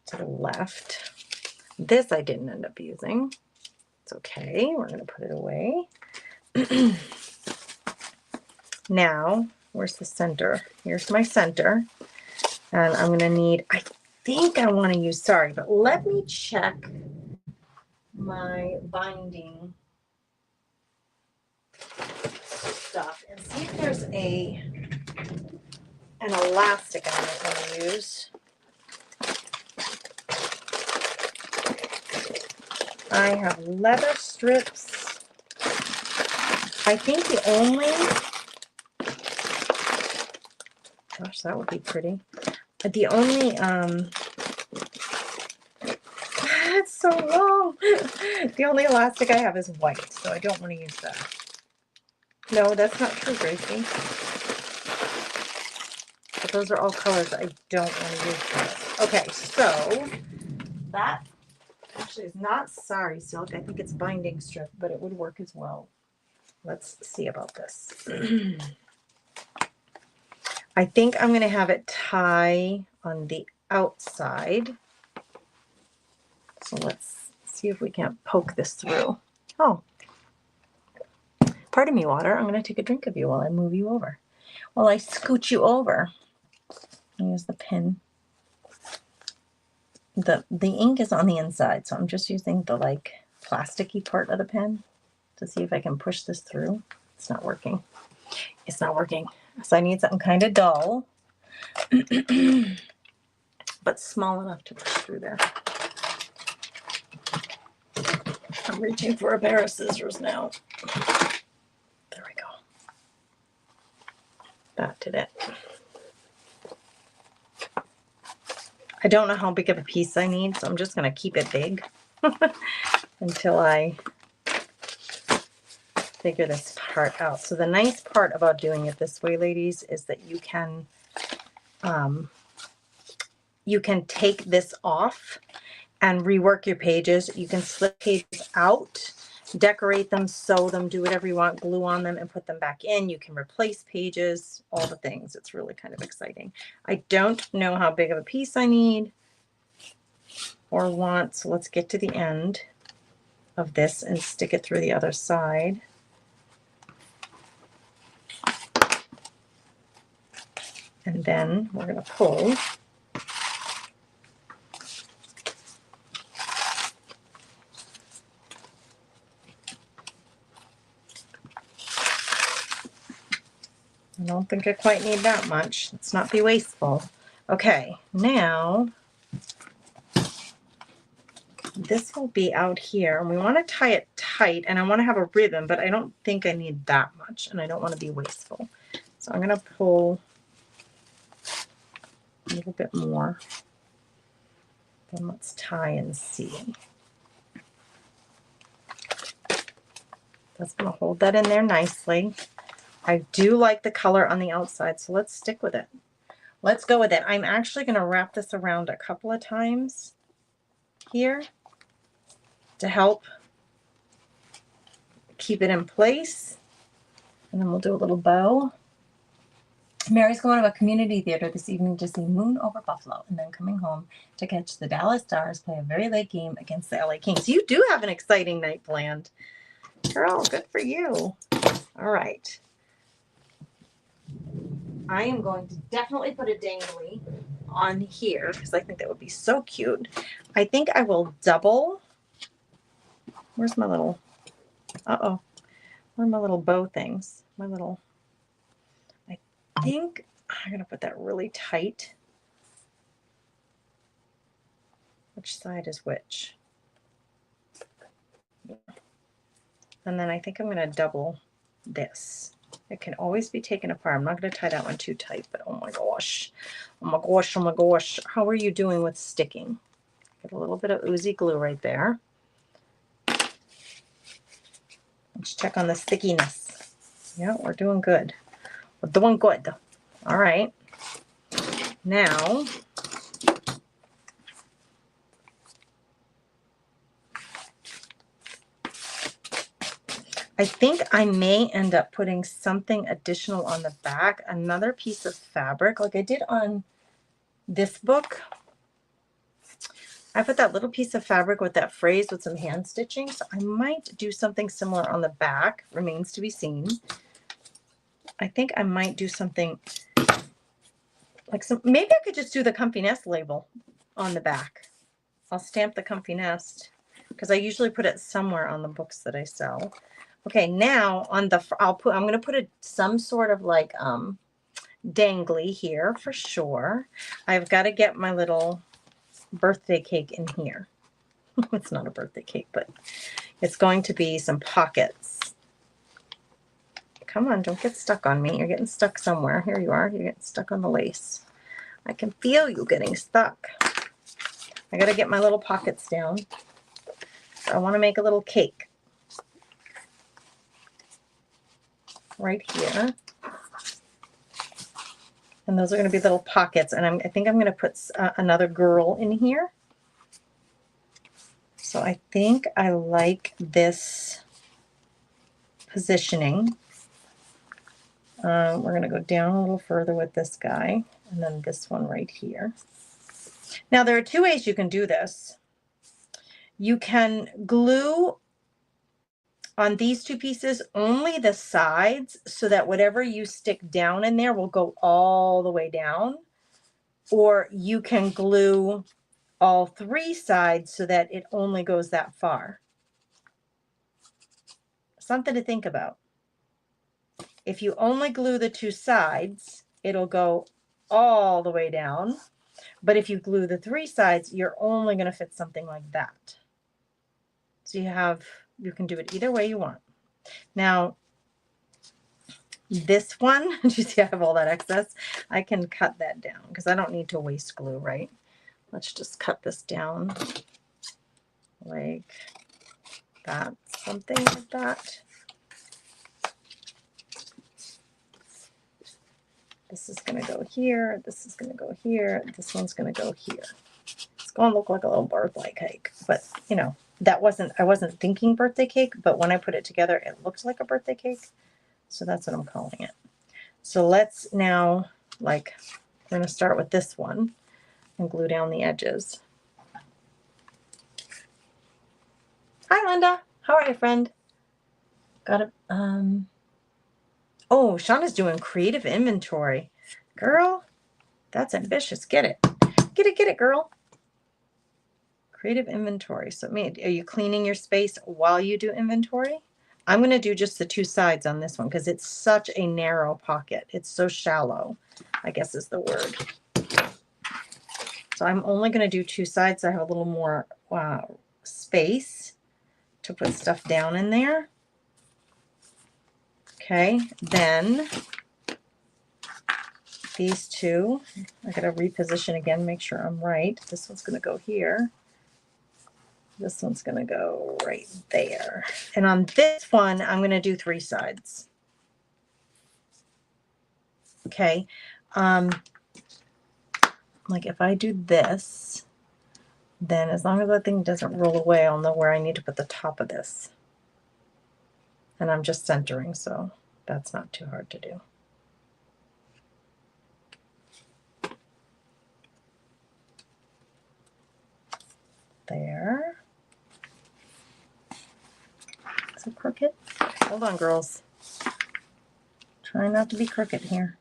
to the left. This I didn't end up using. It's okay. We're going to put it away. Now, where's the center? Here's my center. And I'm going to need, I think I want to use sari, but let me check my binding stuff and see if there's an elastic I might want to use. I have leather strips. I think the only, gosh, that would be pretty. The only, it's so long. The only elastic I have is white, so I don't want to use that. No, that's not true, Gracie. But those are all colors I don't want to use for this. Okay, so that actually is not sari silk. I think it's binding strip, but it would work as well. Let's see about this. I think I'm going to have it tie on the outside. So let's see if we can't poke this through. Oh, pardon me, water. I'm going to take a drink of you while I move you over. While I scoot you over. Use the pin. The ink is on the inside, so I'm just using the like plasticky part of the pen to see if I can push this through. It's not working. It's not working. So I need something kind of dull, but small enough to push through there. I'm reaching for a pair of scissors now. There we go. That did it. I don't know how big of a piece I need, so I'm just going to keep it big until I figure this part out. So the nice part about doing it this way, ladies, is that you can take this off and rework your pages. You can slip pages out, decorate them, sew them, do whatever you want, glue on them and put them back in. You can replace pages, all the things. It's really kind of exciting. I don't know how big of a piece I need or want, so let's get to the end of this and stick it through the other side. And then we're going to pull. I don't think I quite need that much. Let's not be wasteful. Okay, now this will be out here, and we want to tie it tight, and I want to have a ribbon, but I don't think I need that much, and I don't want to be wasteful. So I'm going to pull a little bit more. Then let's tie and see. That's going to hold that in there nicely. I do like the color on the outside, so let's stick with it. Let's go with it. I'm actually going to wrap this around a couple of times here to help keep it in place. And then we'll do a little bow. Mary's going to a community theater this evening to see Moon Over Buffalo and then coming home to catch the Dallas Stars play a very late game against the LA Kings. You do have an exciting night planned. Girl, good for you. All right. I am going to definitely put a dangly on here because I think that would be so cute. I think I will double. Where's my little, where are my little bow things? I think I'm going to put that really tight. Which side is which? And then I think I'm going to double this. It can always be taken apart. I'm not going to tie that one too tight, but oh my gosh. Oh my gosh, oh my gosh. How are you doing with sticking? Get a little bit of oozy glue right there. Let's check on the stickiness. Yeah, we're doing good. We're doing good. All right. Now, I think I may end up putting something additional on the back, another piece of fabric like I did on this book. I put that little piece of fabric with that phrase with some hand stitching, so I might do something similar on the back. Remains to be seen. I think I might do something like maybe I could just do the Comfy Nest label on the back. I'll stamp the Comfy Nest because I usually put it somewhere on the books that I sell. Okay, now on the, I'm going to put some sort of like dangly here for sure. I've got to get my little birthday cake in here. It's not a birthday cake, but it's going to be some pockets. Come on, don't get stuck on me. You're getting stuck somewhere. Here you are. You're getting stuck on the lace. I can feel you getting stuck. I got to get my little pockets down. So I want to make a little cake. Right here. And those are going to be little pockets. And I think I'm going to put another girl in here. So I think I like this positioning. We're going to go down a little further with this guy. And then this one right here. Now there are two ways you can do this. You can glue on these two pieces only the sides so that whatever you stick down in there will go all the way down. Or you can glue all three sides so that it only goes that far. Something to think about. If you only glue the two sides, it'll go all the way down. But if you glue the three sides, you're only going to fit something like that. So you can do it either way you want. Now, this one, you see I have all that excess. I can cut that down because I don't need to waste glue, right? Let's just cut this down like that, something like that. This is going to go here. This is going to go here. This one's going to go here. It's going to look like a little birthday cake, but you know, I wasn't thinking birthday cake, but when I put it together, it looked like a birthday cake. So that's what I'm calling it. So let's now, like, we're going to start with this one and glue down the edges. Hi, Linda. How are you, friend? Got it. Oh, Shauna's doing creative inventory. Girl, that's ambitious. Get it. Get it, girl. Creative inventory. So, are you cleaning your space while you do inventory? I'm going to do just the two sides on this one because it's such a narrow pocket. It's so shallow, I guess is the word. So I'm only going to do two sides. So I have a little more space to put stuff down in there. Okay, then these two, I got to reposition again, make sure I'm right. This one's going to go here. This one's going to go right there. And on this one, I'm going to do three sides. Okay. Like if I do this, then as long as that thing doesn't roll away, I'll know where I need to put the top of this. And I'm just centering, so that's not too hard to do. There. Is it crooked? Hold on, girls. Try not to be crooked here.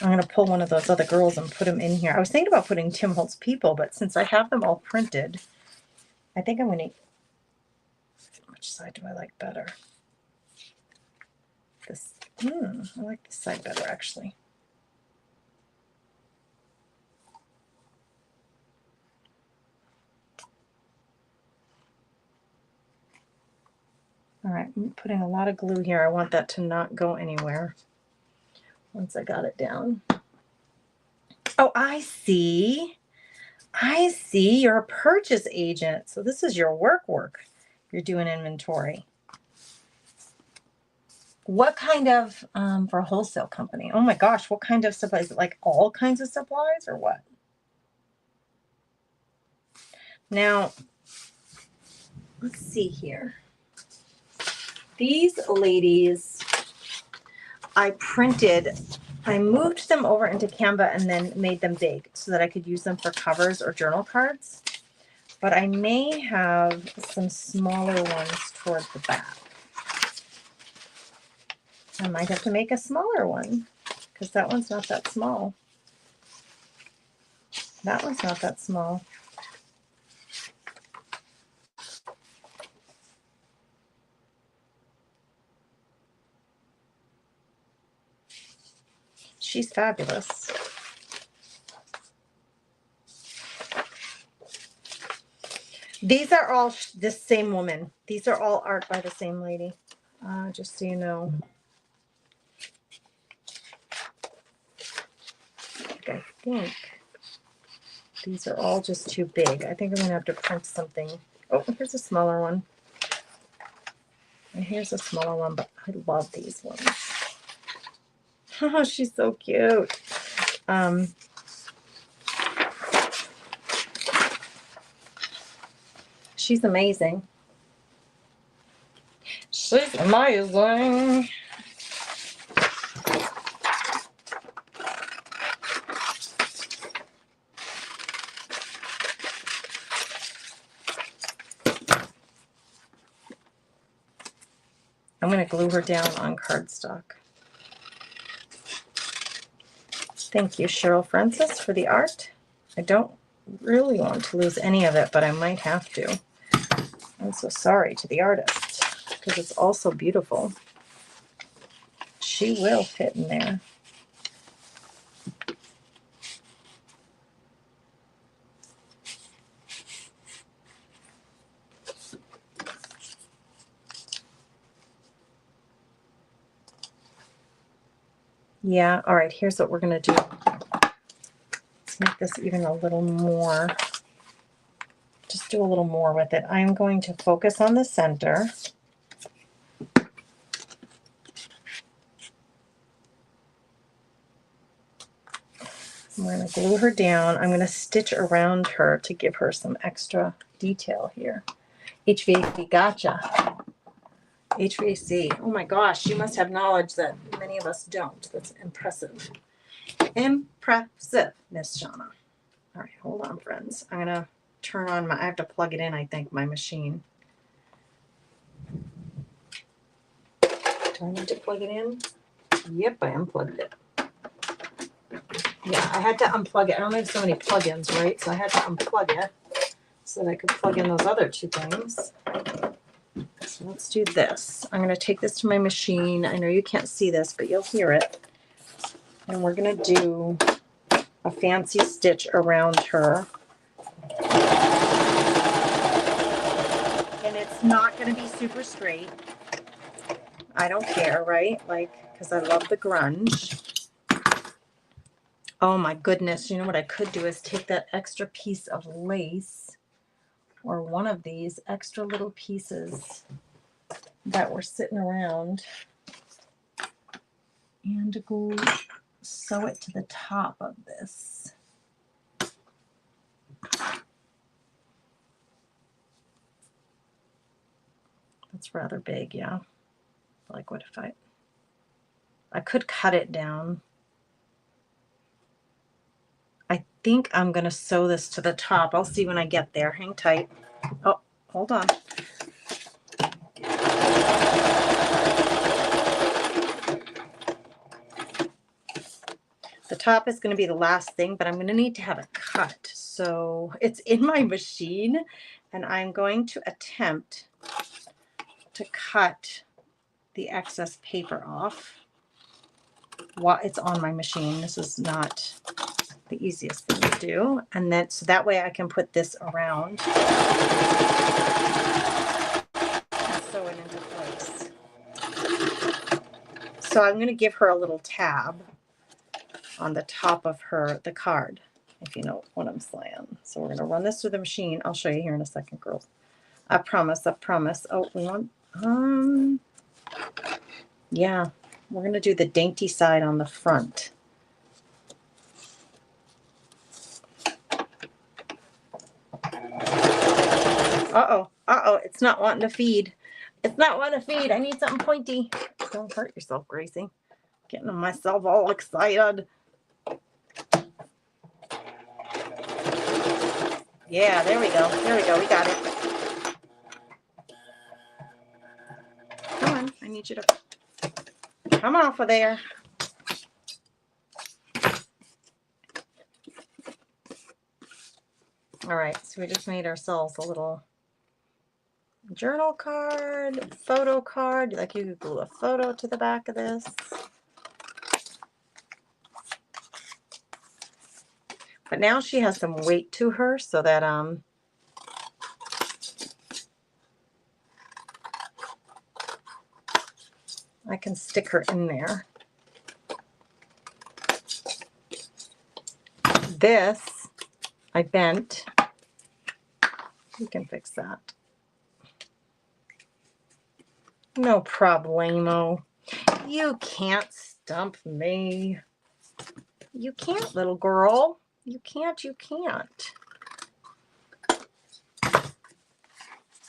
I'm going to pull one of those other girls and put them in here. I was thinking about putting Tim Holtz People, but since I have them all printed, I think I'm going to... Which side do I like better? This. I like this side better, actually. All right, I'm putting a lot of glue here. I want that to not go anywhere once I got it down. Oh, I see. I see. You're a purchase agent. So this is your work. You're doing inventory. What kind of, for a wholesale company? Oh my gosh, what kind of supplies? Like all kinds of supplies or what? Now, let's see here. These ladies, I moved them over into Canva and then made them big so that I could use them for covers or journal cards. But I may have some smaller ones toward the back. I might have to make a smaller one because that one's not that small. That one's not that small. She's fabulous. These are all this same woman. These are all art by the same lady, just so you know. I think these are all just too big. I think I'm going to have to print something. Oh, here's a smaller one. And here's a smaller one, but I love these ones. Oh, she's so cute. She's amazing. She's amazing. I'm going to glue her down on cardstock. Thank you, Cheryl Francis, for the art. I don't really want to lose any of it, but I might have to. I'm so sorry to the artist because it's also beautiful. She will fit in there. Yeah, all right, here's what we're going to do. Let's make this even a little more. Just do a little more with it. I'm going to focus on the center. We're going to glue her down. I'm going to stitch around her to give her some extra detail here. HVAC, gotcha. HVAC. Oh my gosh, you must have knowledge that many of us don't. That's impressive. Impressive, Miss Shauna. All right, hold on, friends. I'm going to turn on I have to plug it in, I think, my machine. Do I need to plug it in? Yep, I unplugged it. Yeah, I had to unplug it. I only have so many plugins, right? So I had to unplug it so that I could plug in those other two things. So let's do this. I'm going to take this to my machine. I know you can't see this, but you'll hear it. And we're going to do a fancy stitch around her. And it's not going to be super straight. I don't care, right? Like, because I love the grunge. Oh my goodness. You know what I could do is take that extra piece of lace or one of these extra little pieces that were sitting around and go sew it to the top of this. That's rather big, yeah. Like, what if I could cut it down. I think I'm going to sew this to the top. I'll see when I get there. Hang tight. Oh, hold on. The top is going to be the last thing, but I'm going to need to have it cut. So it's in my machine, and I'm going to attempt to cut the excess paper off while it's on my machine. This is not the easiest thing to do. And then, so that way I can put this around and sew it into place. So I'm going to give her a little tab on the top of the card, if you know what I'm saying. So we're going to run this through the machine. I'll show you here in a second, girls. I promise, I promise. Oh, we want, yeah, we're going to do the dainty side on the front. Uh-oh, it's not wanting to feed. It's not wanting to feed. I need something pointy. Don't hurt yourself, Gracie. Getting myself all excited. Yeah, there we go. There we go. We got it. Come on. I need you to come off of there. All right. So we just made ourselves a little journal card, photo card. Like, you could glue a photo to the back of this. But now she has some weight to her, so that I can stick her in there. This I bent. You can fix that. No problemo. You can't stump me. You can't, little girl. You can't, you can't.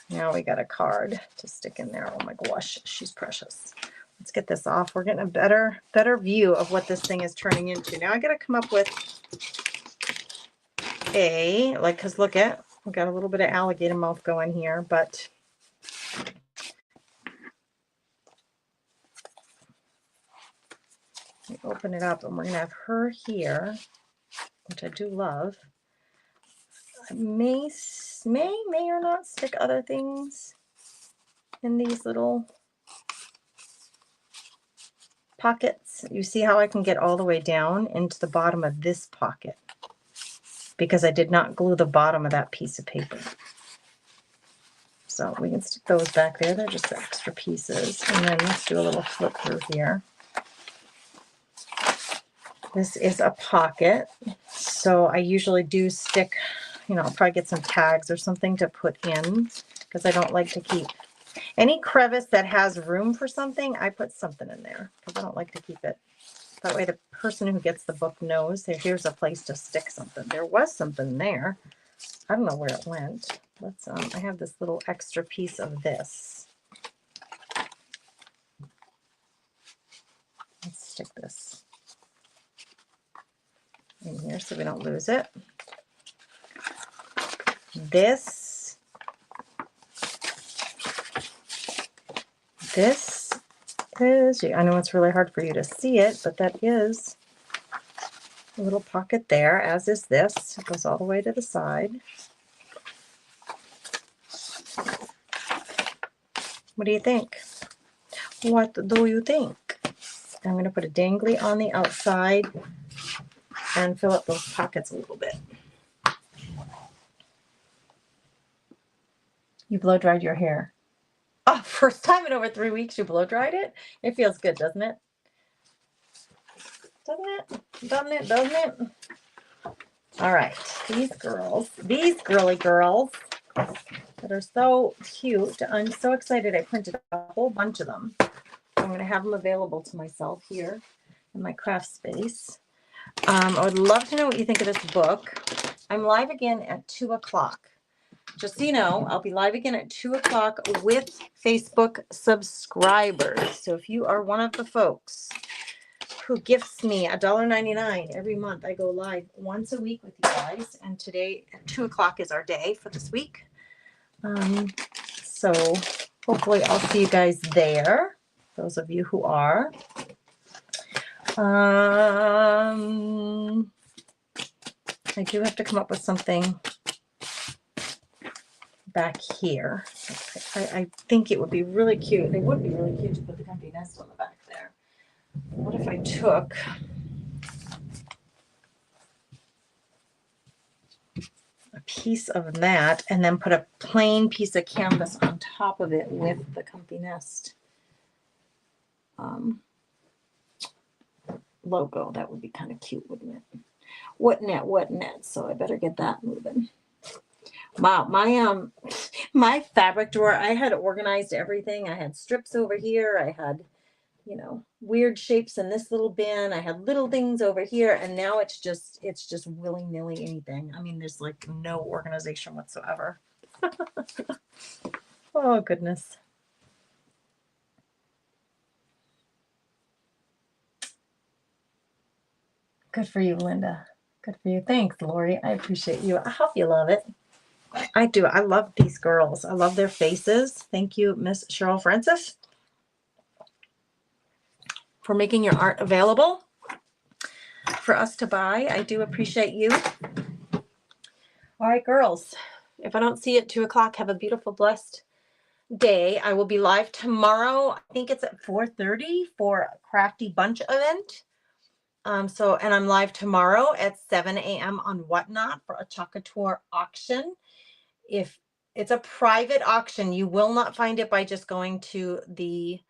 Now we got a card to stick in there. Oh my gosh, she's precious. Let's get this off. We're getting a better view of what this thing is turning into. Now I got to come up with because look at, we got a little bit of alligator mouth going here, but we open it up and we're going to have her here, which I do love. I may or not stick other things in these little pockets. You see how I can get all the way down into the bottom of this pocket because I did not glue the bottom of that piece of paper. So we can stick those back there. They're just extra pieces. And then let's do a little flip through here. This is a pocket. So I usually do stick, I'll probably get some tags or something to put in because I don't like to keep any crevice that has room for something. I put something in there because I don't like to keep it That way the person who gets the book knows that here's a place to stick something. There was something there. I don't know where it went. Let's I have this little extra piece of this. Let's stick this in here so we don't lose it. This is, I know it's really hard for you to see it, but that is a little pocket there, as is this. It goes all the way to the side. What do you think? What do you think? I'm going to put a dangly on the outside and fill up those pockets a little bit. You blow dried your hair. Oh, first time in over 3 weeks you blow dried it? It feels good, doesn't it? Doesn't it? Doesn't it? Doesn't it? All right. These girls, these girly girls that are so cute. I'm so excited. I printed a whole bunch of them. I'm going to have them available to myself here in my craft space. I would love to know what you think of this book. I'm live again at 2 o'clock. Just so you know, I'll be live again at 2 o'clock with Facebook subscribers. So if you are one of the folks who gifts me $1.99 every month, I go live once a week with you guys. And today at 2 o'clock is our day for this week. So hopefully I'll see you guys there. Those of you who are. I do have to come up with something back here. I think it would be really cute. It would be really cute to put the comfy nest on the back there. What if I took a piece of that and then put a plain piece of canvas on top of it with the comfy nest logo? That would be kind of cute, wouldn't it? Wouldn't it? So I better get that moving. Wow, my fabric drawer, I had organized everything. I had strips over here. I had, you know, weird shapes in this little bin. I had little things over here, and now it's just willy-nilly anything. I mean, there's like no organization whatsoever. Oh, goodness. Good for you, Linda. Good for you. Thanks, Lori. I appreciate you. I hope you love it. I do. I love these girls. I love their faces. Thank you, Miss Cheryl Francis, for making your art available for us to buy. I do appreciate you. All right, girls. If I don't see you at 2 o'clock, have a beautiful, blessed day. I will be live tomorrow. I think it's at 4:30 for a Crafty Bunch event. And I'm live tomorrow at 7 a.m. on Whatnot for a Chakator auction. If it's a private auction, you will not find it by just going to the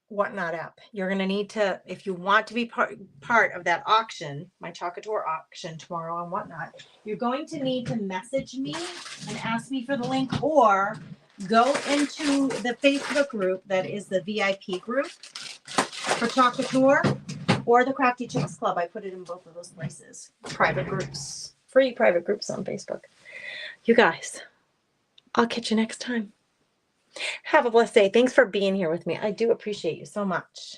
Whatnot app. You're going to need to, if you want to be part of that auction, my Chakator auction tomorrow on Whatnot, you're going to need to message me and ask me for the link, or go into the Facebook group that is the VIP group for Chakator, or the Crafty Chicks Club. I put it in both of those places. Private groups. Free private groups on Facebook. You guys, I'll catch you next time. Have a blessed day. Thanks for being here with me. I do appreciate you so much.